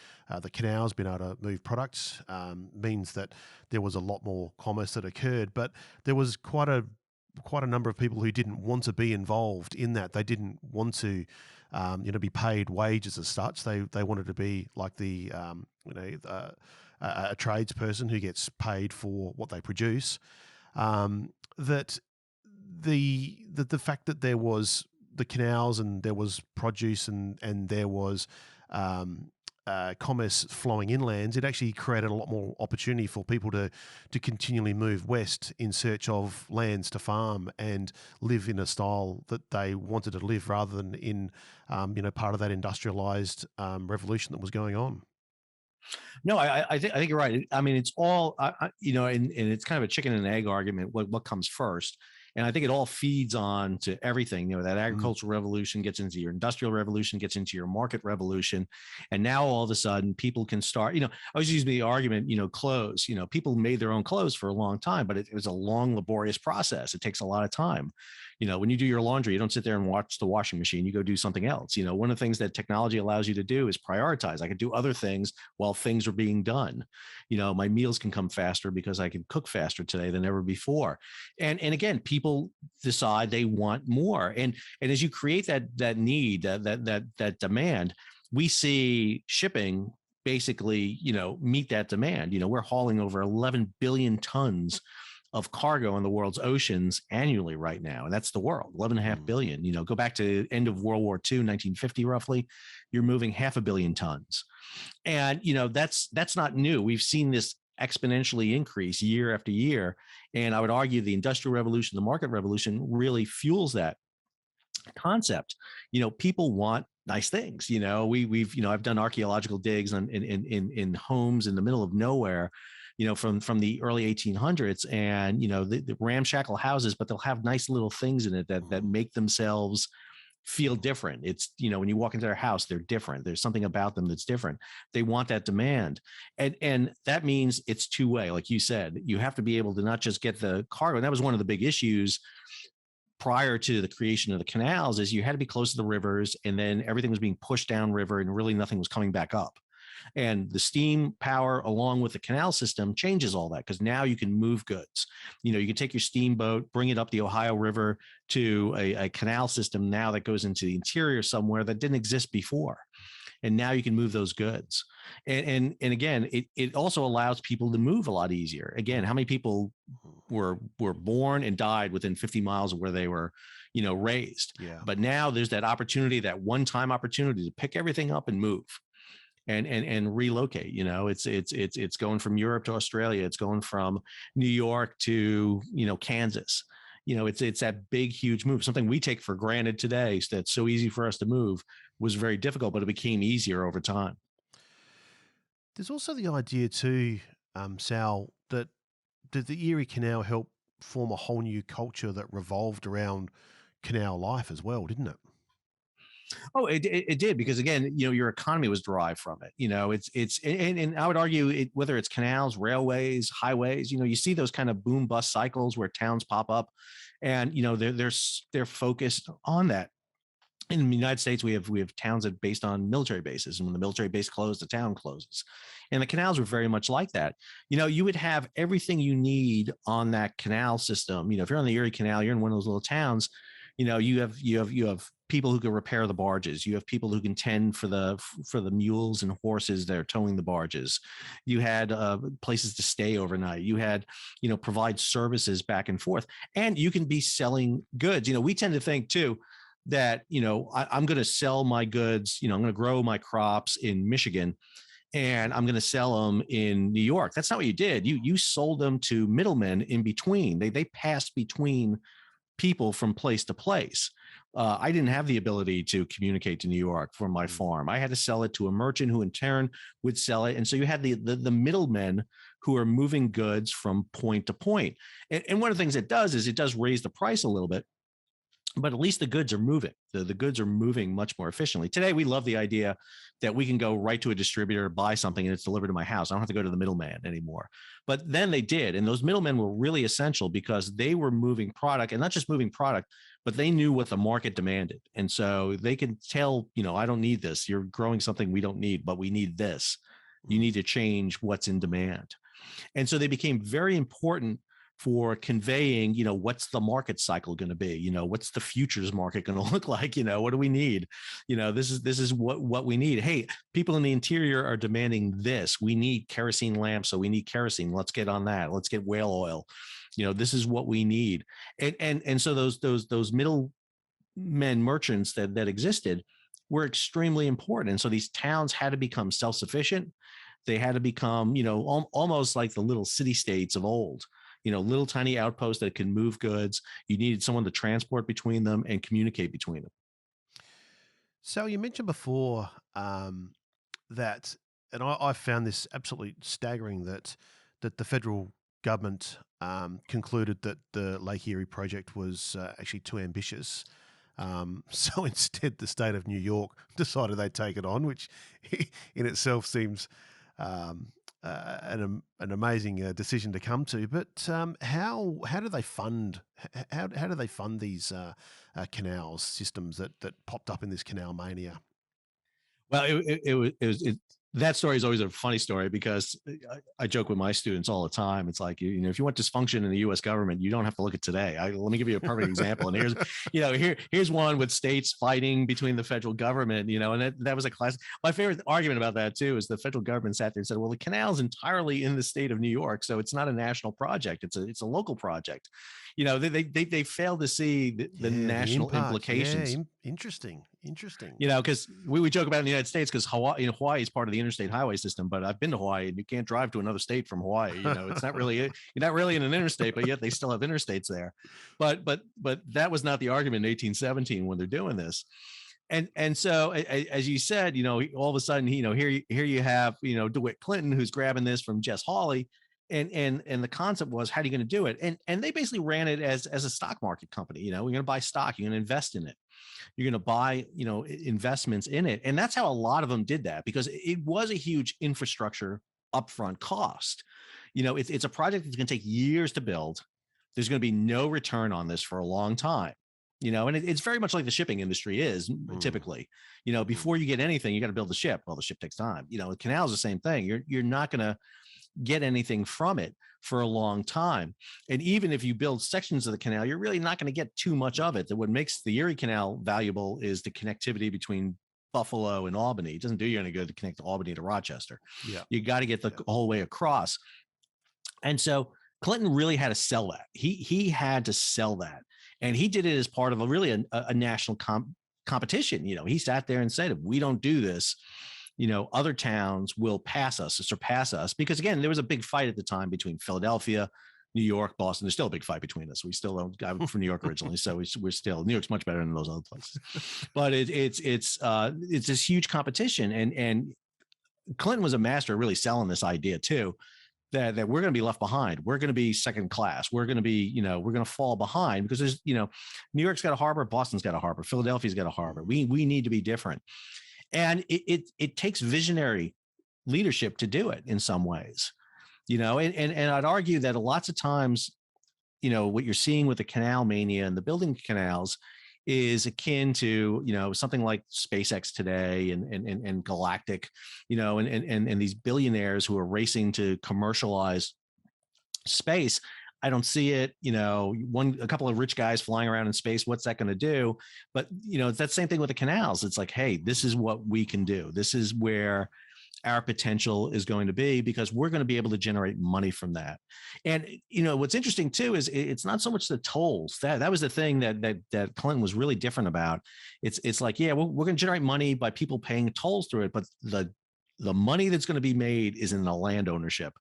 S1: the canals being able to move products, means that there was a lot more commerce that occurred. But there was quite a number of people who didn't want to be involved in that. They didn't want to, be paid wages as such. They wanted to be like a tradesperson who gets paid for what they produce. That the fact that there was the canals and there was produce and there was commerce flowing inland, it actually created a lot more opportunity for people to continually move west in search of lands to farm and live in a style that they wanted to live, rather than in part of that industrialized revolution that was going on.
S2: No, I think you're right. I mean, it's all, and it's kind of a chicken and egg argument. What comes first? And I think it all feeds on to everything. That agricultural revolution gets into your industrial revolution, gets into your market revolution. And now all of a sudden people can start, I was using the argument, clothes, people made their own clothes for a long time, but it was a long, laborious process. It takes a lot of time. When you do your laundry, you don't sit there and watch the washing machine. You go do something else. One of the things that technology allows you to do is prioritize. I can do other things while things are being done. My meals can come faster because I can cook faster today than ever before. And again, people decide they want more. And as you create that need, that demand, we see shipping basically, meet that demand. We're hauling over 11 billion tons of cargo in the world's oceans annually right now. And that's the world, 11.5 billion. Go back to end of World War II, 1950, roughly, you're moving 500 million tons. And, that's not new. We've seen this exponentially increase year after year. And I would argue the industrial revolution, the market revolution really fuels that concept. People want nice things. I've done archaeological digs in homes in the middle of nowhere, from the early 1800s, and the ramshackle houses, but they'll have nice little things in it that make themselves feel different. It's, when you walk into their house, they're different. There's something about them that's different. They want that demand. And that means it's two-way. Like you said, you have to be able to not just get the cargo. And that was one of the big issues prior to the creation of the canals, is you had to be close to the rivers, and then everything was being pushed downriver and really nothing was coming back up. And the steam power along with the canal system changes all that, because now you can move goods. You can take your steamboat, bring it up the Ohio River to a canal system now that goes into the interior somewhere that didn't exist before. And now you can move those goods. And again, it also allows people to move a lot easier. Again, how many people were born and died within 50 miles of where they were, raised?
S1: Yeah.
S2: But now there's that opportunity, that one-time opportunity to pick everything up and move and relocate. It's going from Europe to Australia. It's going from New York to, Kansas. It's that big, huge move. Something we take for granted today, so that's so easy for us to move, was very difficult, but it became easier over time.
S1: There's also the idea too, Sal, that the Erie Canal helped form a whole new culture that revolved around canal life as well, didn't it?
S2: Oh, it did, because again, your economy was derived from it. And I would argue whether it's canals, railways, highways, you see those kind of boom bust cycles where towns pop up, and they're focused on that. In the United States, we have towns that based on military bases, and when the military base closed, the town closes. And the canals were very much like that. You would have everything you need on that canal system. If you're on the Erie Canal, you're in one of those little towns. You have people who can repair the barges. You have people who can tend for the mules and horses that are towing the barges. You had places to stay overnight. You had, provide services back and forth, and you can be selling goods. We tend to think too that, I'm going to sell my goods. I'm going to grow my crops in Michigan, and I'm going to sell them in New York. That's not what you did. You sold them to middlemen in between. They passed between people from place to place. I didn't have the ability to communicate to New York from my farm. I had to sell it to a merchant who in turn would sell it. And so you had the middlemen who are moving goods from point to point. And one of the things it does is it does raise the price a little bit, but at least the goods are moving. The goods are moving much more efficiently. Today, we love the idea that we can go right to a distributor, buy something, and it's delivered to my house. I don't have to go to the middleman anymore. But then they did. And those middlemen were really essential, because they were moving product, and not just moving product, but they knew what the market demanded. And so they can tell, I don't need this. You're growing something we don't need, but we need this. You need to change what's in demand. And so they became very important for conveying, what's the market cycle going to be? What's the futures market going to look like? What do we need? This is what we need. Hey, people in the interior are demanding this. We need kerosene lamps, so we need kerosene. Let's get on that. Let's get whale oil. This is what we need. And so those middle men merchants that existed were extremely important. And so these towns had to become self-sufficient. They had to become, almost like the little city states of old. Little tiny outposts that can move goods. You needed someone to transport between them and communicate between them.
S1: So you mentioned before that, and I found this absolutely staggering, that the federal government concluded that the Lake Erie project was actually too ambitious. So instead, the state of New York decided they'd take it on, which in itself seems an amazing decision to come to. But how do they fund how do they fund these canals systems that popped up in this canal mania?
S2: Well, it was that story is always a funny story because I joke with my students all the time. It's like, if you want dysfunction in the U.S. government, you don't have to look at today. Let me give you a perfect example. And here's one with states fighting between the federal government, and that was a class. My favorite argument about that too is the federal government sat there and said, well, the canal is entirely in the state of New York, so it's not a national project. It's a local project. They failed to see the national implications.
S1: Yeah, interesting.
S2: Because we joke about it in the United States because Hawaii is part of the interstate highway system, but I've been to Hawaii and you can't drive to another state from Hawaii. It's not really, you're not really in an interstate, but yet they still have interstates there. But that was not the argument in 1817 when they're doing this. And so, as you said, all of a sudden, here you have, DeWitt Clinton, who's grabbing this from Jess Hawley. And the concept was, how are you going to do it? And they basically ran it as a stock market company. You're going to buy stock, you're going to invest in it. You're going to buy, investments in it. And that's how a lot of them did that, because it was a huge infrastructure upfront cost. It's a project that's going to take years to build. There's going to be no return on this for a long time. And it's very much like the shipping industry is typically, before you get anything, you got to build the ship. Well, the ship takes time. The canal is the same thing. You're not going to get anything from it for a long time. And even if you build sections of the canal, you're really not going to get too much of it. What makes the Erie Canal valuable is the connectivity between Buffalo and Albany. It doesn't do you any good to connect Albany to Rochester. Yeah. You got to get the whole way across. And so Clinton really had to sell that. He had to sell that. And he did it as part of a national competition. He sat there and said, if we don't do this, other towns will surpass us. Because again, there was a big fight at the time between Philadelphia, New York, Boston. There's still a big fight between us. We still don't. I'm from New York originally, so we're still, New York's much better than those other places. But it's this huge competition, and Clinton was a master of really selling this idea too, that we're going to be left behind. We're going to be second class. We're going to be, we're going to fall behind because there's, New York's got a harbor, Boston's got a harbor, Philadelphia's got a harbor. We need to be different. And it takes visionary leadership to do it in some ways, and I'd argue that lots of times, what you're seeing with the canal mania and the building canals is akin to, something like SpaceX today and Galactic, and these billionaires who are racing to commercialize space. I don't see it, a couple of rich guys flying around in space. What's that going to do? But, it's that same thing with the canals. It's like, hey, this is what we can do. This is where our potential is going to be, because we're going to be able to generate money from that. And, what's interesting too, is it's not so much the tolls. That was the thing that Clinton was really different about. It's like, yeah, we're going to generate money by people paying tolls through it. But the money that's going to be made is in the land ownership.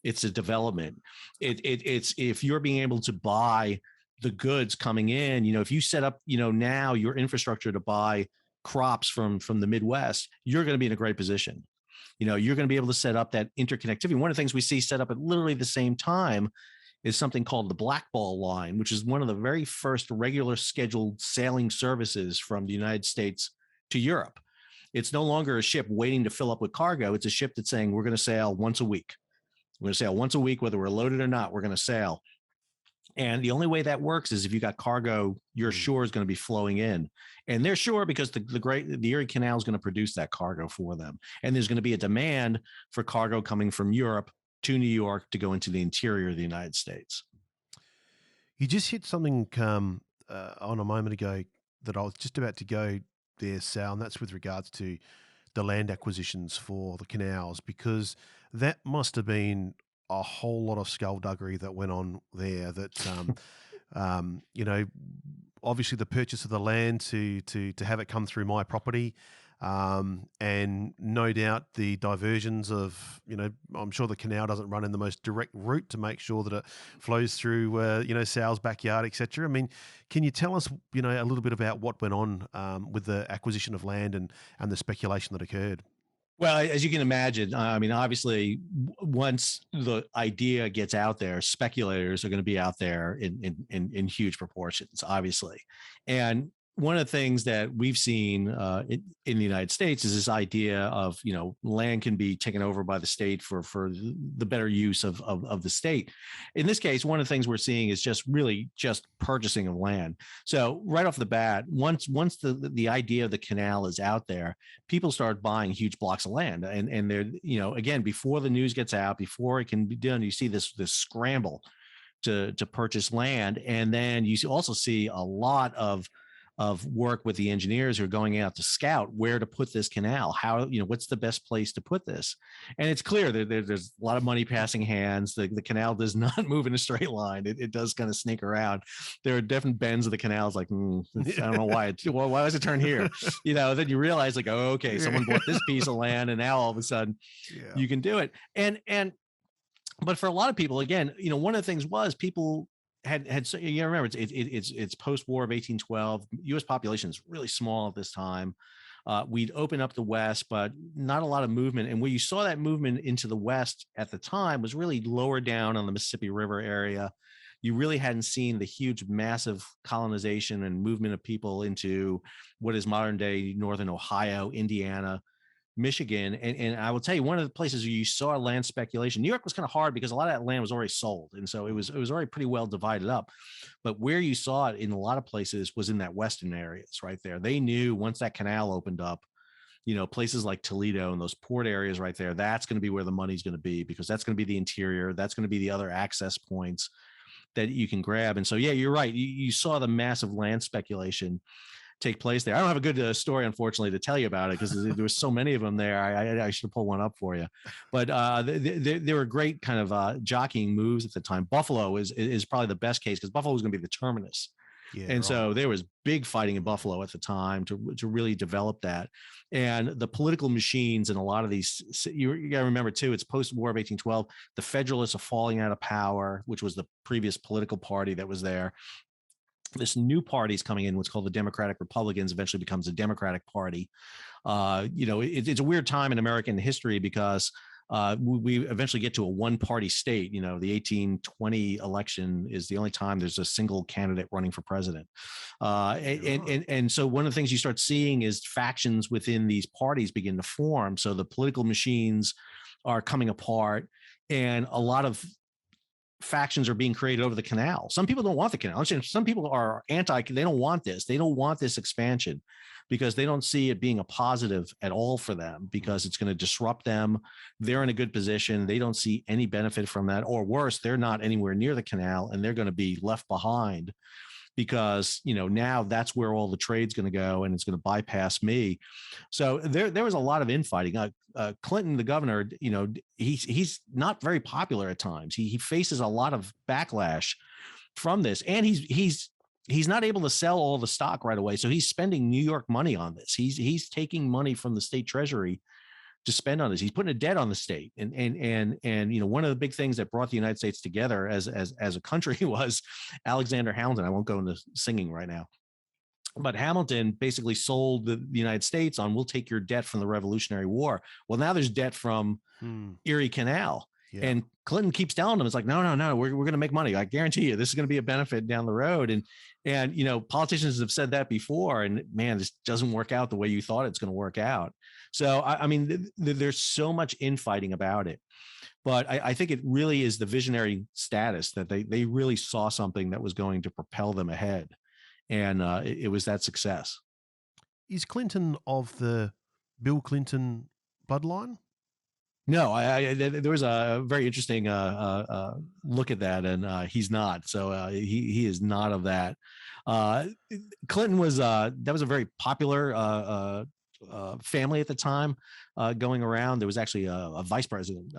S2: It's a development. It's if you're being able to buy the goods coming in, if you set up, now your infrastructure to buy crops from the Midwest, you're going to be in a great position. You're going to be able to set up that interconnectivity. One of the things we see set up at literally the same time is something called the Blackball Line, which is one of the very first regular scheduled sailing services from the United States to Europe. It's no longer a ship waiting to fill up with cargo. It's a ship that's saying, we're going to sail once a week. We're going to sail once a week, whether we're loaded or not, we're going to sail. And the only way that works is if you got cargo, your shore is going to be flowing in. And they're sure because the Erie Canal is going to produce that cargo for them. And there's going to be a demand for cargo coming from Europe to New York to go into the interior of the United States.
S1: You just hit something on a moment ago that I was just about to go there, Sal, and that's with regards to the land acquisitions for the canals, because that must have been a whole lot of skullduggery that went on there. That obviously the purchase of the land to have it come through my property, and no doubt the diversions of, I'm sure the canal doesn't run in the most direct route to make sure that it flows through, Sal's backyard, etc. I mean, can you tell us, a little bit about what went on with the acquisition of land and the speculation that occurred?
S2: Well, as you can imagine, obviously, once the idea gets out there, speculators are going to be out there in huge proportions, obviously. And one of the things that we've seen in the United States is this idea of, land can be taken over by the state for the better use of the state. In this case, one of the things we're seeing is just purchasing of land. So right off the bat, once the idea of the canal is out there, people start buying huge blocks of land, and they're, again, before the news gets out, before it can be done, you see this scramble to purchase land. And then you also see a lot of work with the engineers who are going out to scout where to put this canal, how, what's the best place to put this. And it's clear that there's a lot of money passing hands. The canal does not move in a straight line. It does kind of snake around. There are different bends of the canals, like, I don't know why why does it turn here? Then you realize, like, oh, okay, someone bought this piece of land, and now all of a sudden you can do it. But for a lot of people, again, one of the things was people had remember, it's post-war of 1812. U.S. population is really small at this time. We'd open up the West, but not a lot of movement. And where you saw that movement into the West at the time was really lower down on the Mississippi River area. You really hadn't seen the huge, massive colonization and movement of people into what is modern day Northern Ohio, Indiana, Michigan. And I will tell you, one of the places where you saw land speculation, New York was kind of hard because a lot of that land was already sold. And so it was already pretty well divided up. But where you saw it in a lot of places was in that Western areas right there. They knew once that canal opened up, places like Toledo and those port areas right there, that's going to be where the money's going to be, because that's going to be the interior. That's going to be the other access points that you can grab. And so, yeah, you're right. You saw the massive land speculation take place there. I don't have a good story, unfortunately, to tell you about it, because there was so many of them there. I should pull one up for you. But there were great kind of jockeying moves at the time. Buffalo is probably the best case, because Buffalo was going to be the terminus. Yeah, and right. So there was big fighting in Buffalo at the time to really develop that. And the political machines in a lot of these, you got to remember too, it's post-war of 1812. The Federalists are falling out of power, which was the previous political party that was there. This new party is coming in, what's called the Democratic Republicans, eventually becomes the Democratic Party. It's a weird time in American history, because we eventually get to a one-party state. The 1820 election is the only time there's a single candidate running for president. And so one of the things you start seeing is factions within these parties begin to form. So the political machines are coming apart, and a lot of factions are being created over the canal. Some people don't want the canal. Some people are anti. They don't want this. They don't want this expansion, because they don't see it being a positive at all for them, because it's going to disrupt them. They're in a good position. They don't see any benefit from that, or worse, they're not anywhere near the canal, and they're going to be left behind, because now that's where all the trade's going to go, and it's going to bypass me. So there was a lot of infighting. Clinton, the governor, he's not very popular at times. He faces a lot of backlash from this, and he's not able to sell all the stock right away. So he's spending New York money on this. He's taking money from the state treasury to spend on this. He's putting a debt on the state. And one of the big things that brought the United States together as a country was Alexander Hamilton. I won't go into singing right now, but Hamilton basically sold the United States on, we'll take your debt from the Revolutionary War. Well, now there's debt from Erie Canal. Yeah. And Clinton keeps telling them, it's like, no, we're going to make money. I guarantee you, this is going to be a benefit down the road. And politicians have said that before, and man, this doesn't work out the way you thought it's going to work out. So, I mean, there's so much infighting about it, but I think it really is the visionary status that they really saw something that was going to propel them ahead. And it was that success.
S1: Is Clinton of the Bill Clinton bloodline?
S2: No, there was a very interesting look at that, and he's not. So he is not of that. Clinton was that was a very popular family at the time going around. There was actually a vice president,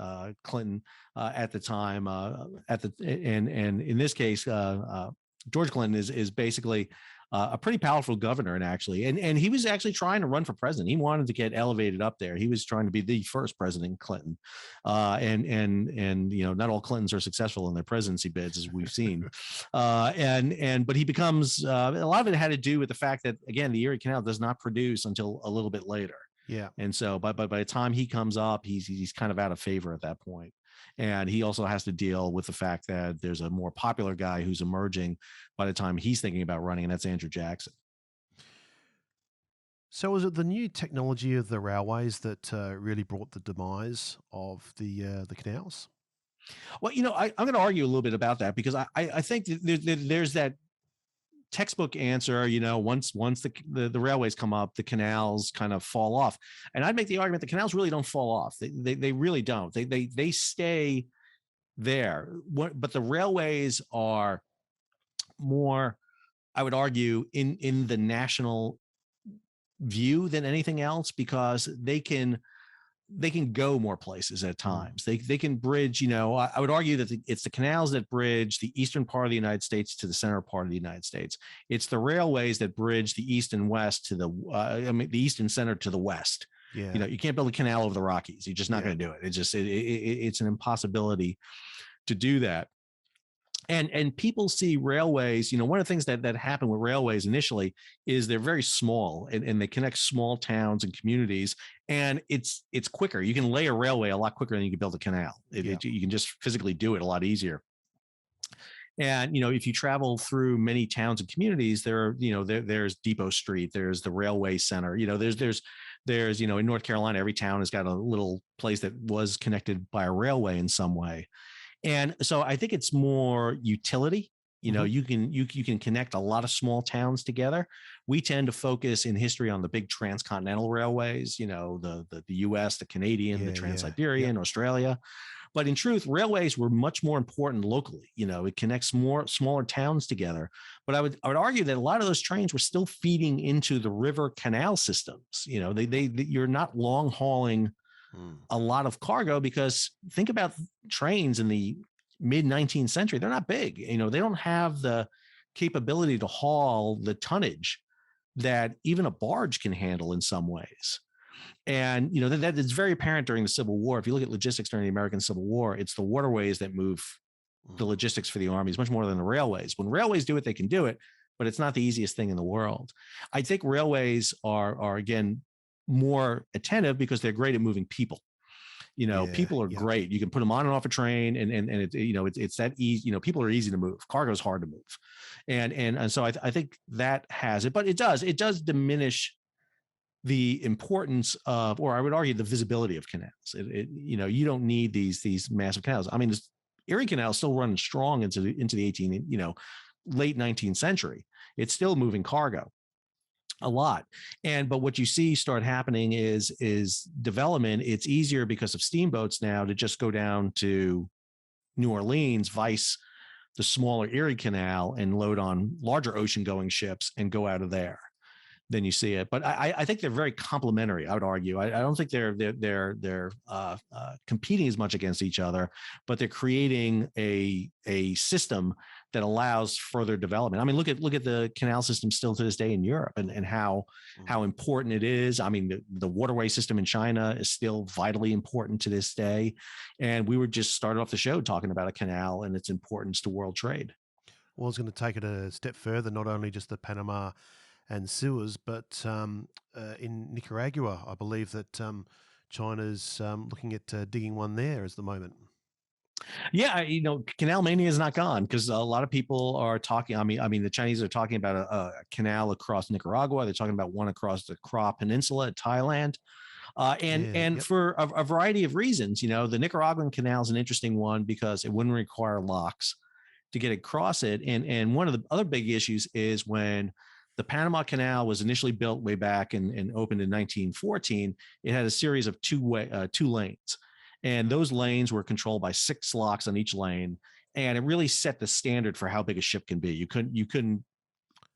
S2: Clinton, at the time. And in this case, George Clinton is basically a pretty powerful governor, and he was actually trying to run for president. He wanted to get elevated up there. He was trying to be the first President Clinton, and not all Clintons are successful in their presidency bids, as we've seen. But he becomes a lot of it had to do with the fact that, again, the Erie Canal does not produce until a little bit later. Yeah, and so by the time he comes up, he's kind of out of favor at that point. And he also has to deal with the fact that there's a more popular guy who's emerging by the time he's thinking about running, and that's Andrew Jackson.
S1: So was it the new technology of the railways that really brought the demise of the canals?
S2: Well, I'm going to argue a little bit about that because I think that there's that textbook answer. Once the railways come up, the canals kind of fall off, and I'd make the argument the canals really don't fall off. They really don't. They stay there. But the railways are more, I would argue, in the national view than anything else, because they can go more places at times. They can bridge, I would argue that it's the canals that bridge the eastern part of the United States to the center part of the United States. It's the railways that bridge the east and west to the east and center to the west.
S1: Yeah.
S2: You can't build a canal over the Rockies. You're just not going to do it. It's an impossibility to do that. And people see railways, one of the things that happened with railways initially is they're very small, and they connect small towns and communities, and it's quicker. You can lay a railway a lot quicker than you can build a canal. You can just physically do it a lot easier. And if you travel through many towns and communities, there's Depot Street, there's the railway center, there's in North Carolina, every town has got a little place that was connected by a railway in some way. And so I think it's more utility. You can connect a lot of small towns together. We tend to focus in history on the big transcontinental railways, the US, the Canadian, the Trans-Siberian, Australia. But in truth, railways were much more important locally. It connects more smaller towns together. But I would argue that a lot of those trains were still feeding into the river canal systems. You're not long hauling a lot of cargo, because think about trains in the mid 19th century. They're not big. They don't have the capability to haul the tonnage that even a barge can handle in some ways. And that is very apparent during the Civil War. If you look at logistics during the American Civil War, it's the waterways that move the logistics for the armies much more than the railways. When railways do it, they can do it, but it's not the easiest thing in the world. I think railways are again more attentive because they're great at moving people. People are great. You can put them on and off a train, and it's that easy. People are easy to move. Cargo is hard to move, and so I think that has it, but it does diminish the importance of, or I would argue, the visibility of canals. You don't need these massive canals. I mean, this Erie Canal is still running strong into the late 19th century. It's still moving cargo a lot. But what you see start happening is development. It's easier because of steamboats now to just go down to New Orleans, vice the smaller Erie Canal, and load on larger ocean going ships and go out of there. Then you see it. But I think they're very complementary. I would argue. I don't think they're competing as much against each other, but they're creating a system that allows further development. I mean, look at the canal system still to this day in Europe, and how important it is. I mean, the waterway system in China is still vitally important to this day. And we were just started off the show talking about a canal and its importance to world trade.
S1: Well, I was going to take it a step further, not only just the Panama and Suez, but in Nicaragua, I believe that China's looking at digging one there at the moment.
S2: Yeah, canal mania is not gone, because a lot of people are talking. I mean, the Chinese are talking about a canal across Nicaragua. They're talking about one across the Kra Peninsula at Thailand. For a variety of reasons. The Nicaraguan canal is an interesting one because it wouldn't require locks to get across it. And one of the other big issues is when the Panama Canal was initially built way back and opened in 1914, it had a series of two lanes. And those lanes were controlled by 6 locks on each lane. And it really set the standard for how big a ship can be. You couldn't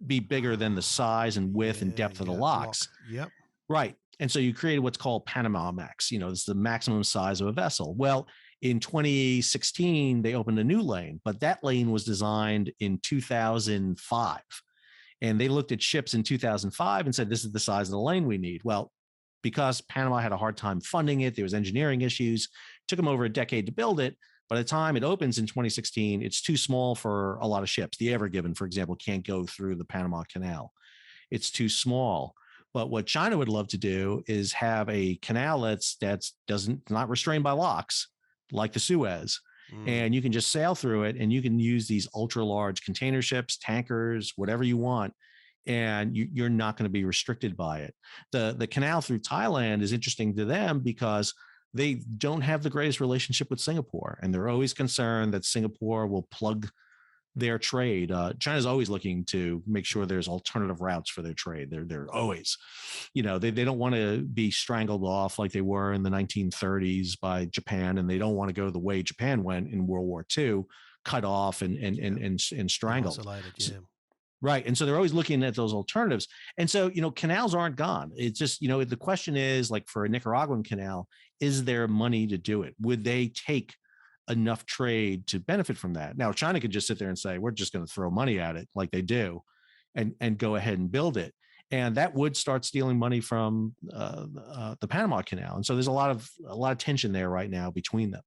S2: be bigger than the size and width and depth of the locks.
S1: Yep.
S2: Right. And so you created what's called Panama Max. This is the maximum size of a vessel. Well, in 2016, they opened a new lane, but that lane was designed in 2005. And they looked at ships in 2005 and said, this is the size of the lane we need. Well, because Panama had a hard time funding it, there was engineering issues, took them over a decade to build it. By the time it opens in 2016, it's too small for a lot of ships. The Ever Given, for example, can't go through the Panama Canal. It's too small. But what China would love to do is have a canal that's not restrained by locks, like the Suez. And you can just sail through it, and you can use these ultra large container ships, tankers, whatever you want. and you're not going to be restricted by it. The canal through Thailand is interesting to them because they don't have the greatest relationship with Singapore, and they're always concerned that Singapore will plug their trade. China's always looking to make sure there's alternative routes for their trade. They're always, they don't want to be strangled off like they were in the 1930s by Japan, and they don't want to go the way Japan went in World War II, cut off and strangled.
S1: Isolated, yeah.
S2: Right. And so they're always looking at those alternatives. And so, canals aren't gone. It's just, the question is, like, for a Nicaraguan canal, is there money to do it? Would they take enough trade to benefit from that? Now, China could just sit there and say, we're just going to throw money at it like they do and go ahead and build it. And that would start stealing money from the Panama Canal. And so there's a lot of tension there right now between them.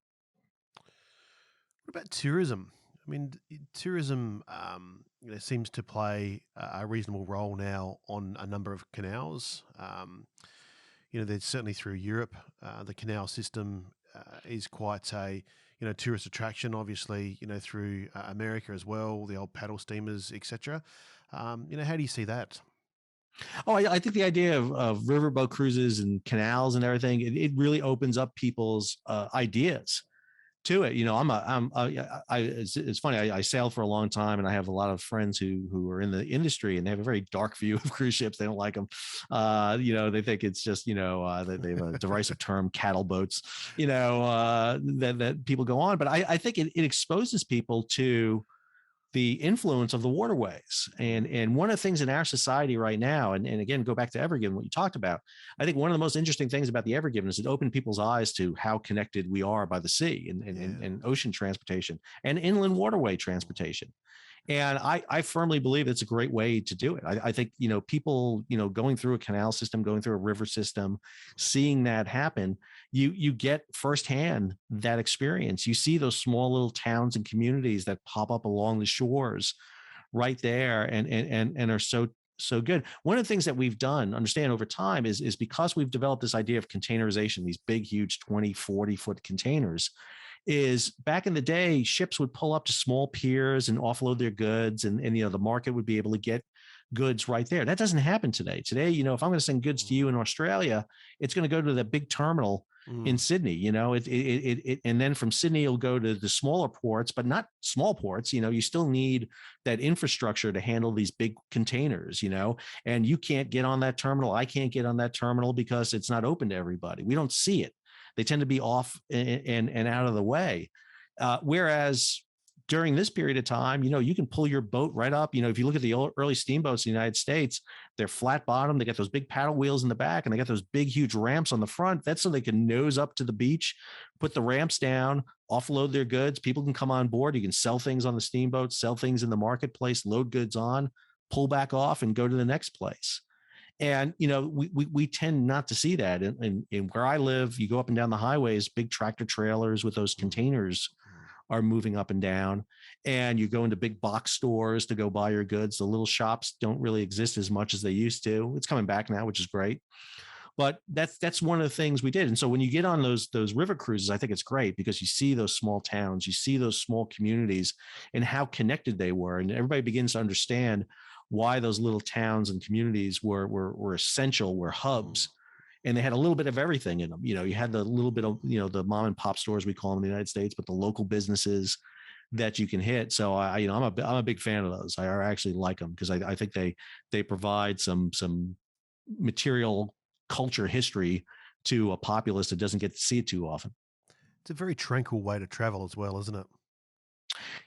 S1: What about tourism? I mean, tourism seems to play a reasonable role now on a number of canals. There's certainly through Europe, the canal system is quite a tourist attraction. Obviously, through America as well, the old paddle steamers, etc. How do you see that?
S2: Oh, I think the idea of riverboat cruises and canals and everything, it really opens up people's ideas to it. It's funny. I sailed for a long time, and I have a lot of friends who are in the industry, and they have a very dark view of cruise ships. They don't like them. They think it's just, they have a derisive term, cattle boats, that people go on. But I think it exposes people to the influence of the waterways. And one of the things in our society right now, and again, go back to Ever Given, what you talked about, I think one of the most interesting things about the Ever Given is it opened people's eyes to how connected we are by the sea and ocean transportation and inland waterway transportation. And I firmly believe it's a great way to do it. I think, people, going through a canal system, going through a river system, seeing that happen, you get firsthand that experience. You see those small little towns and communities that pop up along the shores right there and are so good. One of the things that we've done, understand over time, is because we've developed this idea of containerization, these big, huge 20, 40-foot containers, is back in the day, ships would pull up to small piers and offload their goods, and the market would be able to get goods right there. That doesn't happen today. Today, if I'm going to send goods to you in Australia, it's going to go to the big terminal in Sydney. And then from Sydney, it'll go to the smaller ports, but not small ports. You still need that infrastructure to handle these big containers. And you can't get on that terminal. I can't get on that terminal because it's not open to everybody. We don't see it. They tend to be off and out of the way. Whereas during this period of time, you can pull your boat right up. If you look at the early steamboats in the United States, they're flat bottom. They got those big paddle wheels in the back, and they got those big, huge ramps on the front. That's so they can nose up to the beach, put the ramps down, offload their goods. People can come on board. You can sell things on the steamboat, sell things in the marketplace, load goods on, pull back off, and go to the next place. And, we tend not to see that. In where I live, you go up and down the highways, big tractor trailers with those containers are moving up and down. And you go into big box stores to go buy your goods. The little shops don't really exist as much as they used to. It's coming back now, which is great. But that's one of the things we did. And so when you get on those river cruises, I think it's great because you see those small towns, you see those small communities and how connected they were. And everybody begins to understand why those little towns and communities were essential, were hubs. And they had a little bit of everything in them. You had the little bit of, the mom and pop stores, we call them in the United States, but the local businesses that you can hit. So I'm a big fan of those. I actually like them because I think they provide some material culture history to a populace that doesn't get to see it too often.
S1: It's a very tranquil way to travel as well, isn't it?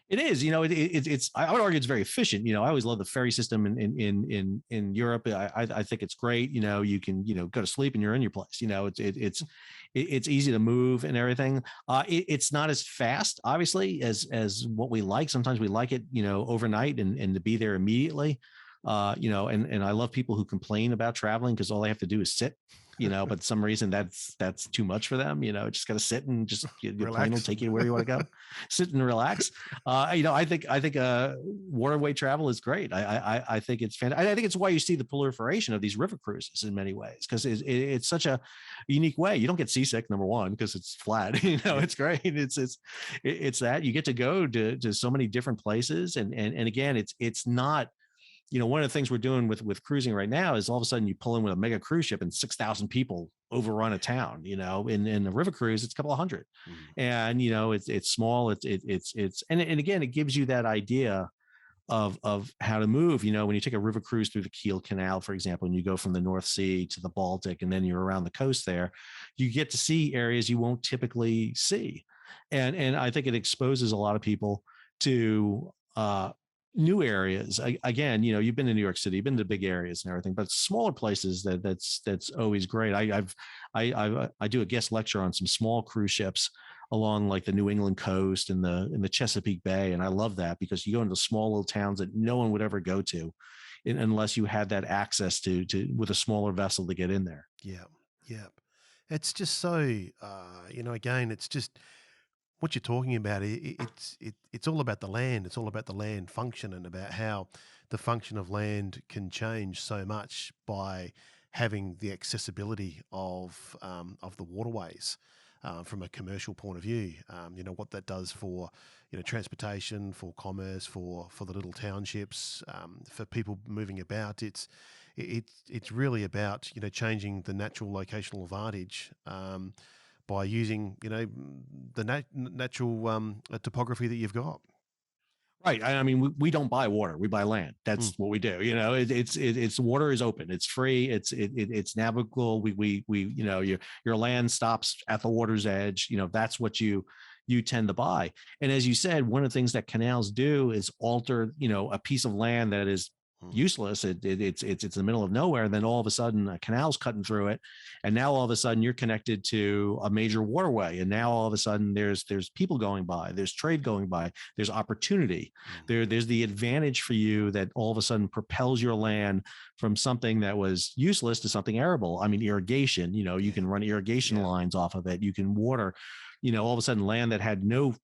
S2: It is, it's. I would argue it's very efficient. I always love the ferry system in Europe. I think it's great. You can go to sleep and you're in your place. It's easy to move and everything. It's not as fast, obviously, as what we like. Sometimes we like it, overnight and to be there immediately. And I love people who complain about traveling because all they have to do is sit. But for some reason that's too much for them. Just got to sit and just your plane will take you where you want to go, sit and relax. I think waterway travel is great. I think it's fantastic. I think it's why you see the proliferation of these river cruises in many ways because it's such a unique way. You don't get seasick, number one, because it's flat. It's great. It's that you get to go to so many different places, and again, it's not. one of the things we're doing with cruising right now is all of a sudden you pull in with a mega cruise ship and 6,000 people overrun a town. In the river cruise, it's a couple of hundred, and it's small. And again, it gives you that idea of how to move. When you take a river cruise through the Kiel Canal, for example, and you go from the North Sea to the Baltic, and then you're around the coast there, you get to see areas you won't typically see. And I think it exposes a lot of people to new areas. Again, you've been to New York City, you've been to big areas and everything, but smaller places that's always great. I do a guest lecture on some small cruise ships along like the New England coast and the Chesapeake Bay. And I love that because you go into small little towns that no one would ever go to unless you had that access to with a smaller vessel to get in there.
S1: Yeah. Yeah. It's just so, again, it's just what you're talking about. It's all about the land. It's all about the land function and about how the function of land can change so much by having the accessibility of the waterways. From a commercial point of view, what that does for transportation, for commerce, for the little townships, for people moving about. It's really about changing the natural locational advantage by using the natural topography that you've got.
S2: Right. I mean, we don't buy water; we buy land. That's what we do. It's water is open. It's free. It's navigable. We your land stops at the water's edge. That's what you tend to buy. And as you said, one of the things that canals do is alter a piece of land that is useless. It's in the middle of nowhere. And then all of a sudden a canal's cutting through it. And now all of a sudden you're connected to a major waterway. And now all of a sudden there's people going by, there's trade going by, there's opportunity. There's the advantage for you that all of a sudden propels your land from something that was useless to something arable. I mean, irrigation, you can run irrigation lines off of it. You can water, all of a sudden land that had no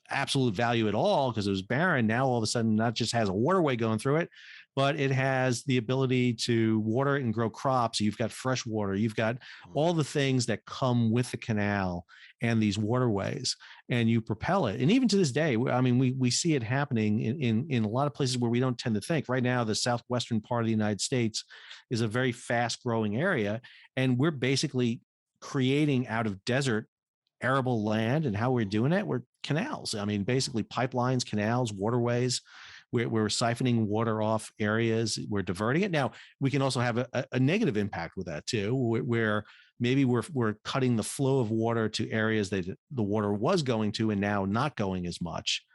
S2: absolute value at all because it was barren, now all of a sudden not just has a waterway going through it, but it has the ability to water it and grow crops. You've got fresh water, you've got all the things that come with the canal and these waterways, and you propel it. And even to this day, I mean, we see it happening in a lot of places where we don't tend to think. Right now, the southwestern part of the United States is a very fast growing area, and we're basically creating out of desert arable land. And how we're doing it, we're canals. I mean, basically pipelines, canals, waterways. We're siphoning water off areas. We're diverting it. Now, we can also have a negative impact with that too, where maybe we're cutting the flow of water to areas that the water was going to and now not going as much.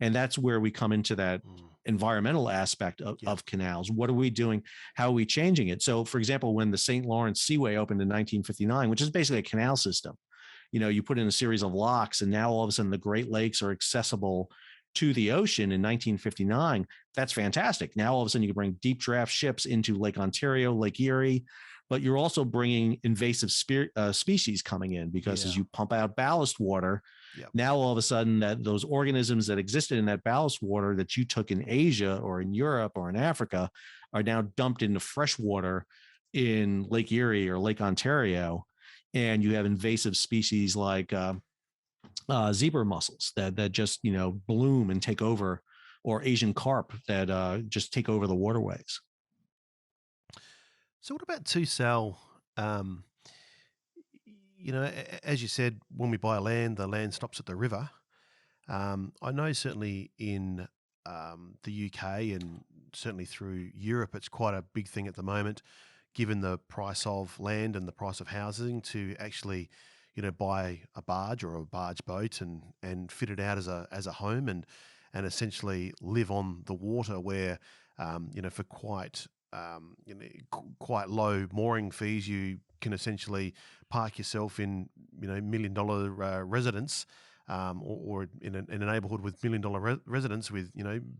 S2: And that's where we come into that environmental aspect of canals. What are we doing? How are we changing it? So, for example, when the St. Lawrence Seaway opened in 1959, which is basically a canal system, you put in a series of locks, and now all of a sudden the Great Lakes are accessible to the ocean in 1959. That's fantastic. Now all of a sudden you can bring deep draft ships into Lake Ontario, Lake Erie, but you're also bringing invasive species coming in because as you pump out ballast water, now all of a sudden that those organisms that existed in that ballast water that you took in Asia or in Europe or in Africa are now dumped into fresh water in Lake Erie or Lake Ontario. And you have invasive species like zebra mussels that just bloom and take over, or Asian carp that just take over the waterways.
S1: So what about Sal? As you said, when we buy land, the land stops at the river. I know certainly in the UK and certainly through Europe, it's quite a big thing at the moment, given the price of land and the price of housing, to actually, buy a barge or a barge boat and fit it out as a home and essentially live on the water where, for quite low mooring fees, you can essentially park yourself in, $1 million residence, or in a neighborhood with $1 million residents with,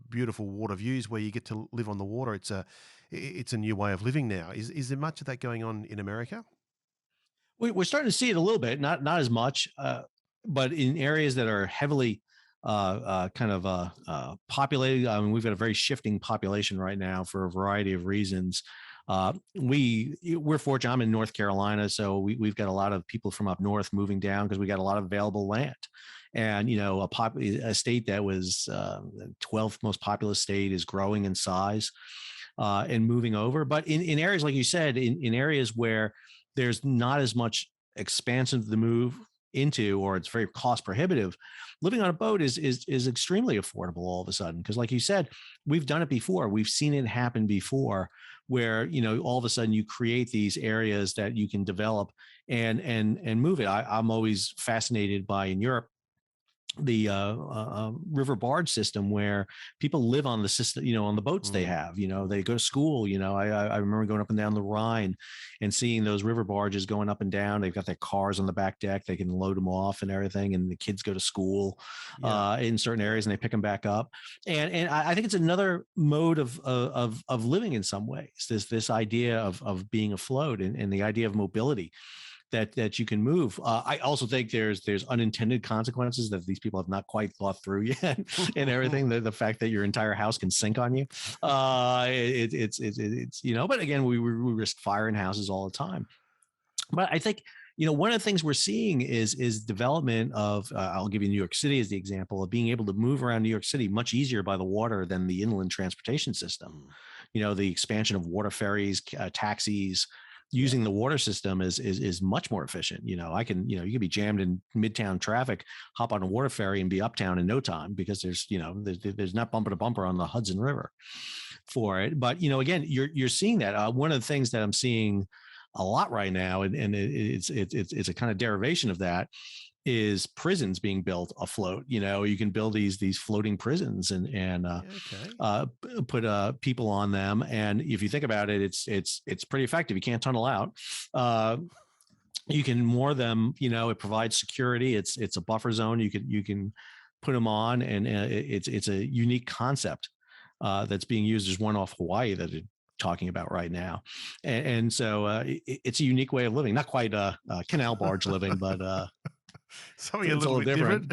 S1: beautiful water views where you get to live on the water. It's a new way of living now. Is there much of that going on in America?
S2: We're starting to see it a little bit, not as much, but in areas that are heavily populated. I mean, we've got a very shifting population right now for a variety of reasons. We're fortunate. I'm in North Carolina, so we've got a lot of people from up north moving down because we got a lot of available land. and a state that was the 12th most populous state is growing in size and moving over. But in areas, like you said, in areas where there's not as much expansion to move into, or it's very cost prohibitive, living on a boat is extremely affordable all of a sudden. Because like you said, we've done it before. We've seen it happen before, where all of a sudden you create these areas that you can develop and move it. I'm always fascinated by, in Europe, the river barge system, where people live on the system, on the boats they have. They go to school. I remember going up and down the Rhine and seeing those river barges going up and down. They've got their cars on the back deck. They can load them off and everything. And the kids go to school in certain areas, and they pick them back up. And I think it's another mode of living in some ways. This idea of being afloat, and the idea of mobility, that you can move. I also think there's unintended consequences that these people have not quite thought through yet, and everything. The fact that your entire house can sink on you, it's But again, we risk fire in houses all the time. But I think one of the things we're seeing is development of. I'll give you New York City as the example of being able to move around New York City much easier by the water than the inland transportation system. The expansion of water ferries, taxis. Using the water system is much more efficient. You can be jammed in midtown traffic, hop on a water ferry and be uptown in no time, because there's not bumper to bumper on the Hudson River for it. But again, you're seeing that. One of the things that I'm seeing a lot right now, and it's a kind of derivation of that, is prisons being built afloat. You can build these floating prisons and put people on them. And if you think about it, it's pretty effective. You can't tunnel out. You can moor them. It provides security. It's a buffer zone. You can put them on, and it's a unique concept that's being used. There's one off Hawaii that talking about right now, and so it's a unique way of living. Not quite canal barge living, but
S1: something a little bit different.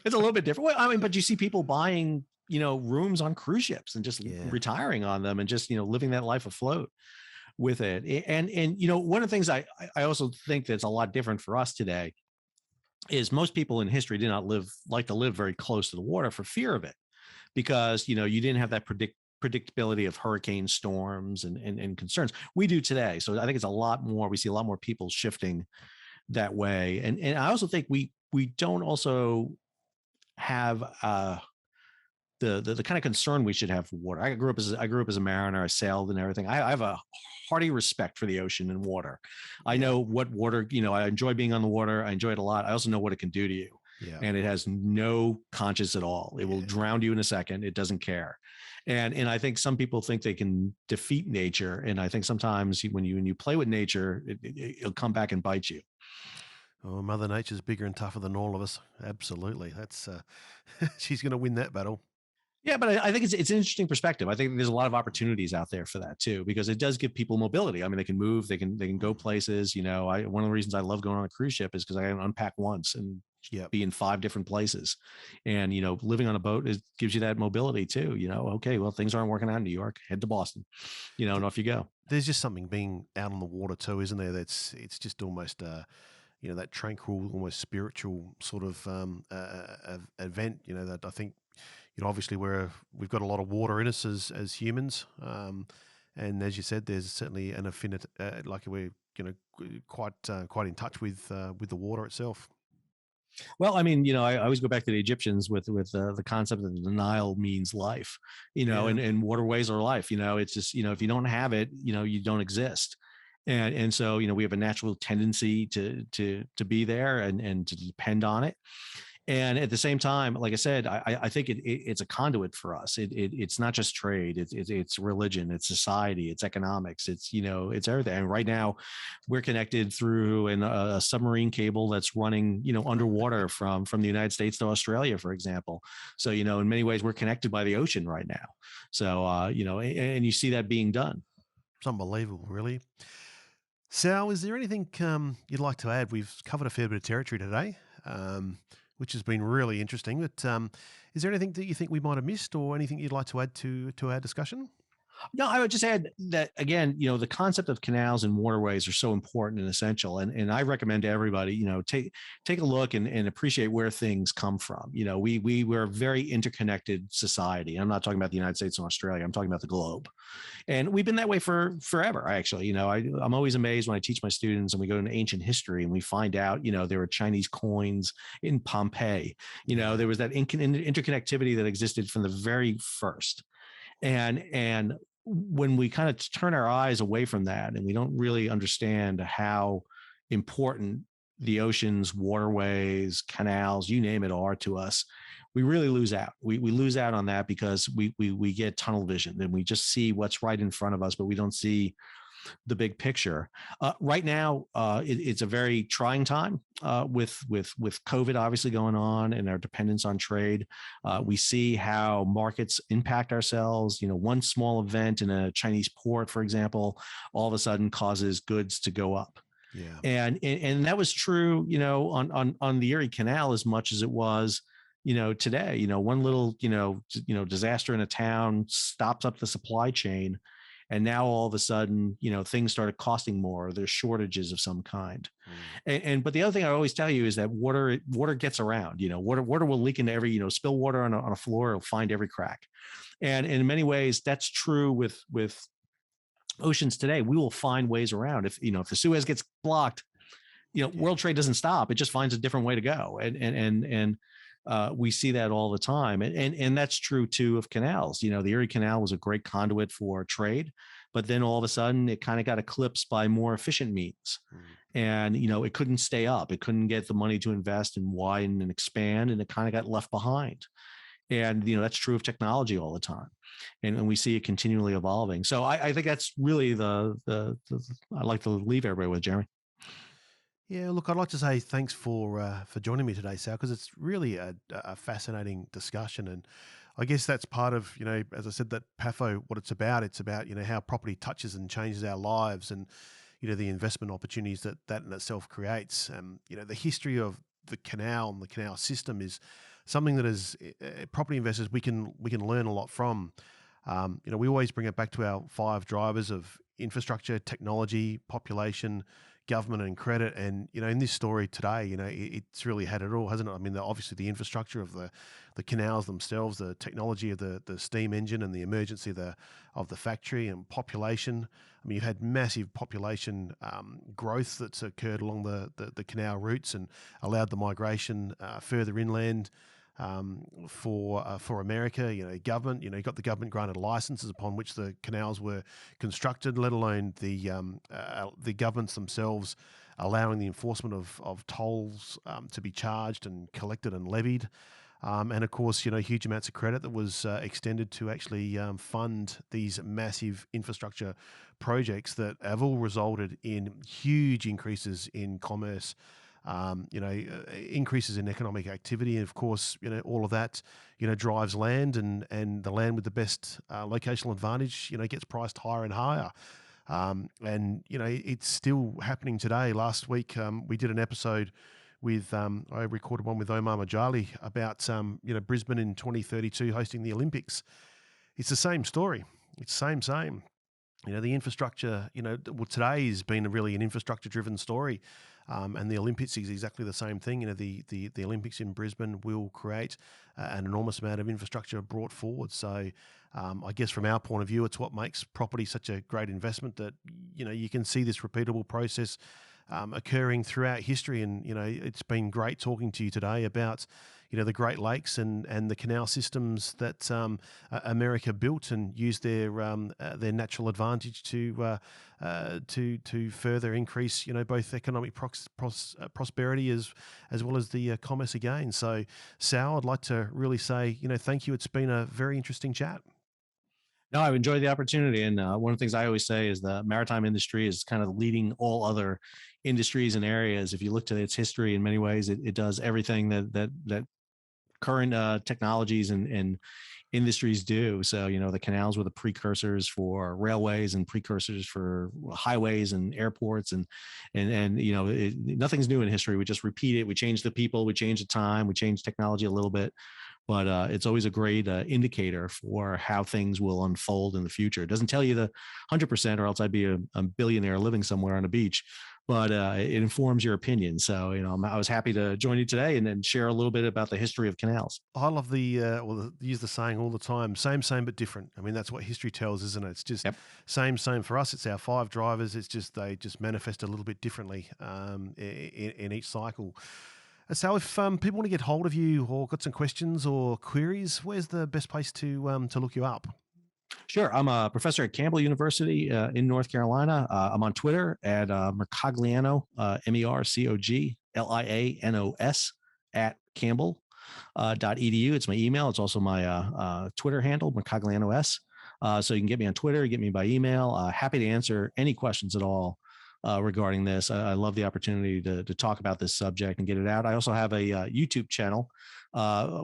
S2: It's a little bit different. Well, but you see people buying, rooms on cruise ships and just retiring on them, and just, living that life afloat with it. And one of the things I also think that's a lot different for us today is most people in history did not like to live very close to the water for fear of it, because, you didn't have that predictability of hurricane storms and concerns. We do today. So I think it's we see a lot more people shifting that way. And I also think we don't also have the kind of concern we should have for water. I grew up as a mariner. I sailed and everything. I have a hearty respect for the ocean and water. I know what water, I enjoy being on the water. I enjoy it a lot. I also know what it can do to you. Yeah. And it has no conscience at all. It will drown you in a second. It doesn't care. And I think some people think they can defeat nature. And I think sometimes when you play with nature, it'll come back and bite you.
S1: Oh, Mother Nature's bigger and tougher than all of us. Absolutely. That's she's going to win that battle.
S2: Yeah, but I think it's an interesting perspective. I think there's a lot of opportunities out there for that too, because it does give people mobility. I mean, they can move, they can go places. One of the reasons I love going on a cruise ship is because I can unpack once and be in 5 different places. And living on a boat gives you that mobility too. Okay, well, things aren't working out in New York, head to Boston. And off you go. There's
S1: just something being out on the water too, isn't there? It's just almost that tranquil, almost spiritual sort of event. That I think. Obviously we've got a lot of water in us as humans, and as you said, there's certainly an affinity, like we're quite in touch with the water itself.
S2: Well, I mean, I always go back to the Egyptians with the concept that the Nile means life, and waterways are life. It's just if you don't have it, you don't exist. And so we have a natural tendency to be there and to depend on it. And at the same time, like I said, I think it's a conduit for us. It's not just trade. It's religion. It's society. It's economics. It's everything. And right now, we're connected through a submarine cable that's running underwater from the United States to Australia, for example. So in many ways, we're connected by the ocean right now. So and you see that being done.
S1: It's unbelievable, really. Sal, is there anything you'd like to add? We've covered a fair bit of territory today. Which has been really interesting. But is there anything that you think we might have missed, or anything you'd like to add to our discussion?
S2: No, I would just add that again, the concept of canals and waterways are so important and essential. And I recommend to everybody, take a look and appreciate where things come from. We're a very interconnected society. I'm not talking about the United States and Australia. I'm talking about the globe. And we've been that way for forever. Actually, I'm always amazed when I teach my students and we go into ancient history and we find out, there were Chinese coins in Pompeii. There was that interconnectivity that existed from the very first. And when we kind of turn our eyes away from that and we don't really understand how important the oceans, waterways, canals, you name it, are to us, we really lose out. We lose out on that because we get tunnel vision and we just see what's right in front of us, but we don't see the big picture. Right now, it's a very trying time with COVID obviously going on and our dependence on trade. We see how markets impact ourselves. One small event in a Chinese port, for example, all of a sudden causes goods to go up.
S1: Yeah.
S2: And that was true, on the Erie Canal as much as it was, today. One little, disaster in a town stops up the supply chain. And now all of a sudden, things started costing more. There's shortages of some kind. But the other thing I always tell you is that water gets around. Water will leak into every, spill water on a floor, it'll find every crack. And in many ways, that's true with oceans today. We will find ways around. If the Suez gets blocked, world trade doesn't stop. It just finds a different way to go. And we see that all the time. And that's true too of canals. The Erie Canal was a great conduit for trade, but then all of a sudden it kind of got eclipsed by more efficient means. And, it couldn't stay up. It couldn't get the money to invest and widen and expand, and it kind of got left behind. And, that's true of technology all the time. And we see it continually evolving. So I think that's really the I'd like to leave everybody with, Jeremy.
S1: Yeah, look, I'd like to say thanks for joining me today, Sal, because it's really a fascinating discussion, and I guess that's part of, as I said, that PAFO, what it's about. It's about, how property touches and changes our lives, and the investment opportunities that in itself creates. The history of the canal and the canal system is something that as property investors we can learn a lot from. We always bring it back to our 5 drivers of infrastructure, technology, population, government, and credit. And in this story today, it's really had it all, hasn't it? I mean, obviously the infrastructure of the canals themselves, the technology of the steam engine, and the emergency of the factory, and population. I mean, you've had massive population growth that's occurred along the canal routes and allowed the migration further inland. For America, government, you got the government granted licenses upon which the canals were constructed, let alone the governments themselves allowing the enforcement of tolls to be charged and collected and levied. And of course, huge amounts of credit that was extended to actually fund these massive infrastructure projects that have all resulted in huge increases in commerce, increases in economic activity. And of course, all of that, drives land, and the land with the best locational advantage, gets priced higher and higher. And it's still happening today. Last week, we did an episode with, I recorded one with Omar Majali about, Brisbane in 2032 hosting the Olympics. It's the same story. It's same. The infrastructure, well, today has been really an infrastructure-driven story, and the Olympics is exactly the same thing. The Olympics in Brisbane will create an enormous amount of infrastructure brought forward. So, I guess from our point of view, it's what makes property such a great investment, that you can see this repeatable process occurring throughout history. And it's been great talking to you today about the Great Lakes and the canal systems that America built and used their natural advantage to further increase both economic prosperity as well as the commerce again. So, Sal, I'd like to really say thank you. It's been a very interesting chat.
S2: No, I've enjoyed the opportunity. And one of the things I always say is the maritime industry is kind of leading all other industries and areas. If you look to its history, in many ways, it does everything that current technologies and industries do. So, the canals were the precursors for railways and precursors for highways and airports. And nothing's new in history. We just repeat it. We change the people, we change the time, we change technology a little bit. but it's always a great indicator for how things will unfold in the future. It doesn't tell you the 100%, or else I'd be a billionaire living somewhere on a beach, but it informs your opinion. So, I was happy to join you today and then share a little bit about the history of canals.
S1: I love use the saying all the time, same, but different. I mean, that's what history tells, isn't it? It's just
S2: Yep.
S1: same for us. It's our 5 drivers. It's just, they just manifest a little bit differently in each cycle. So if people want to get hold of you or got some questions or queries, where's the best place to look you up?
S2: Sure. I'm a professor at Campbell University in North Carolina. I'm on Twitter at Mercogliano, MERCOGLIANOS at Campbell .edu. It's my email. It's also my Twitter handle, Mercoglianos. So you can get me on Twitter, get me by email. Happy to answer any questions at all regarding this. I love the opportunity to talk about this subject and get it out. I also have a YouTube channel,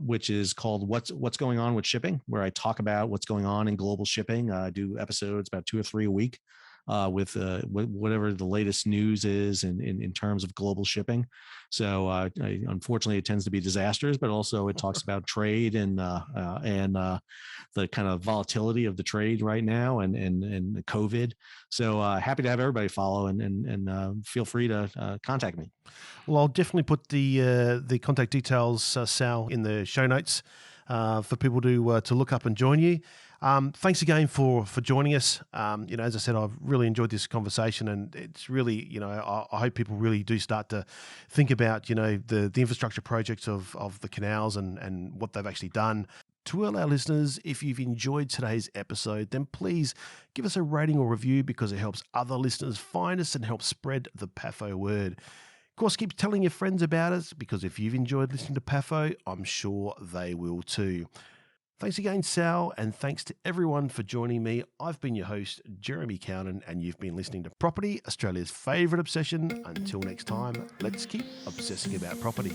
S2: which is called What's Going On with Shipping, where I talk about what's going on in global shipping. I do episodes about 2 or 3 a week with whatever the latest news is in terms of global shipping. So unfortunately, it tends to be disasters, but also it talks about trade and the kind of volatility of the trade right now and COVID. So happy to have everybody follow and feel free to contact me.
S1: Well, I'll definitely put the contact details, Sal, in the show notes for people to look up and join you. Thanks again for joining us. As I said, I've really enjoyed this conversation, and it's really, I hope people really do start to think about, the infrastructure projects of the canals and what they've actually done. To all our listeners, if you've enjoyed today's episode, then please give us a rating or review, because it helps other listeners find us and help spread the PAFO word. Of course, keep telling your friends about us, because if you've enjoyed listening to PAFO, I'm sure they will too. Thanks again, Sal, and thanks to everyone for joining me. I've been your host, Jeremy Cowden, and you've been listening to Property, Australia's favourite obsession. Until next time, let's keep obsessing about property.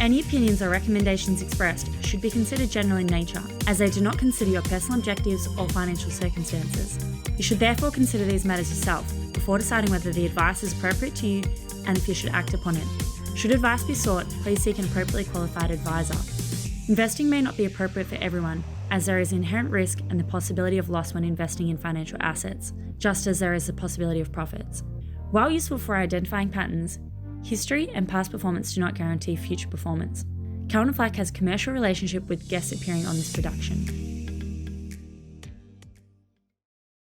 S3: Any opinions or recommendations expressed should be considered general in nature, as they do not consider your personal objectives or financial circumstances. You should therefore consider these matters yourself before deciding whether the advice is appropriate to you and if you should act upon it. Should advice be sought, please seek an appropriately qualified advisor. Investing may not be appropriate for everyone, as there is inherent risk and the possibility of loss when investing in financial assets, just as there is the possibility of profits. While useful for identifying patterns, history and past performance do not guarantee future performance. Calvin & Flack has a commercial relationship with guests appearing on this production.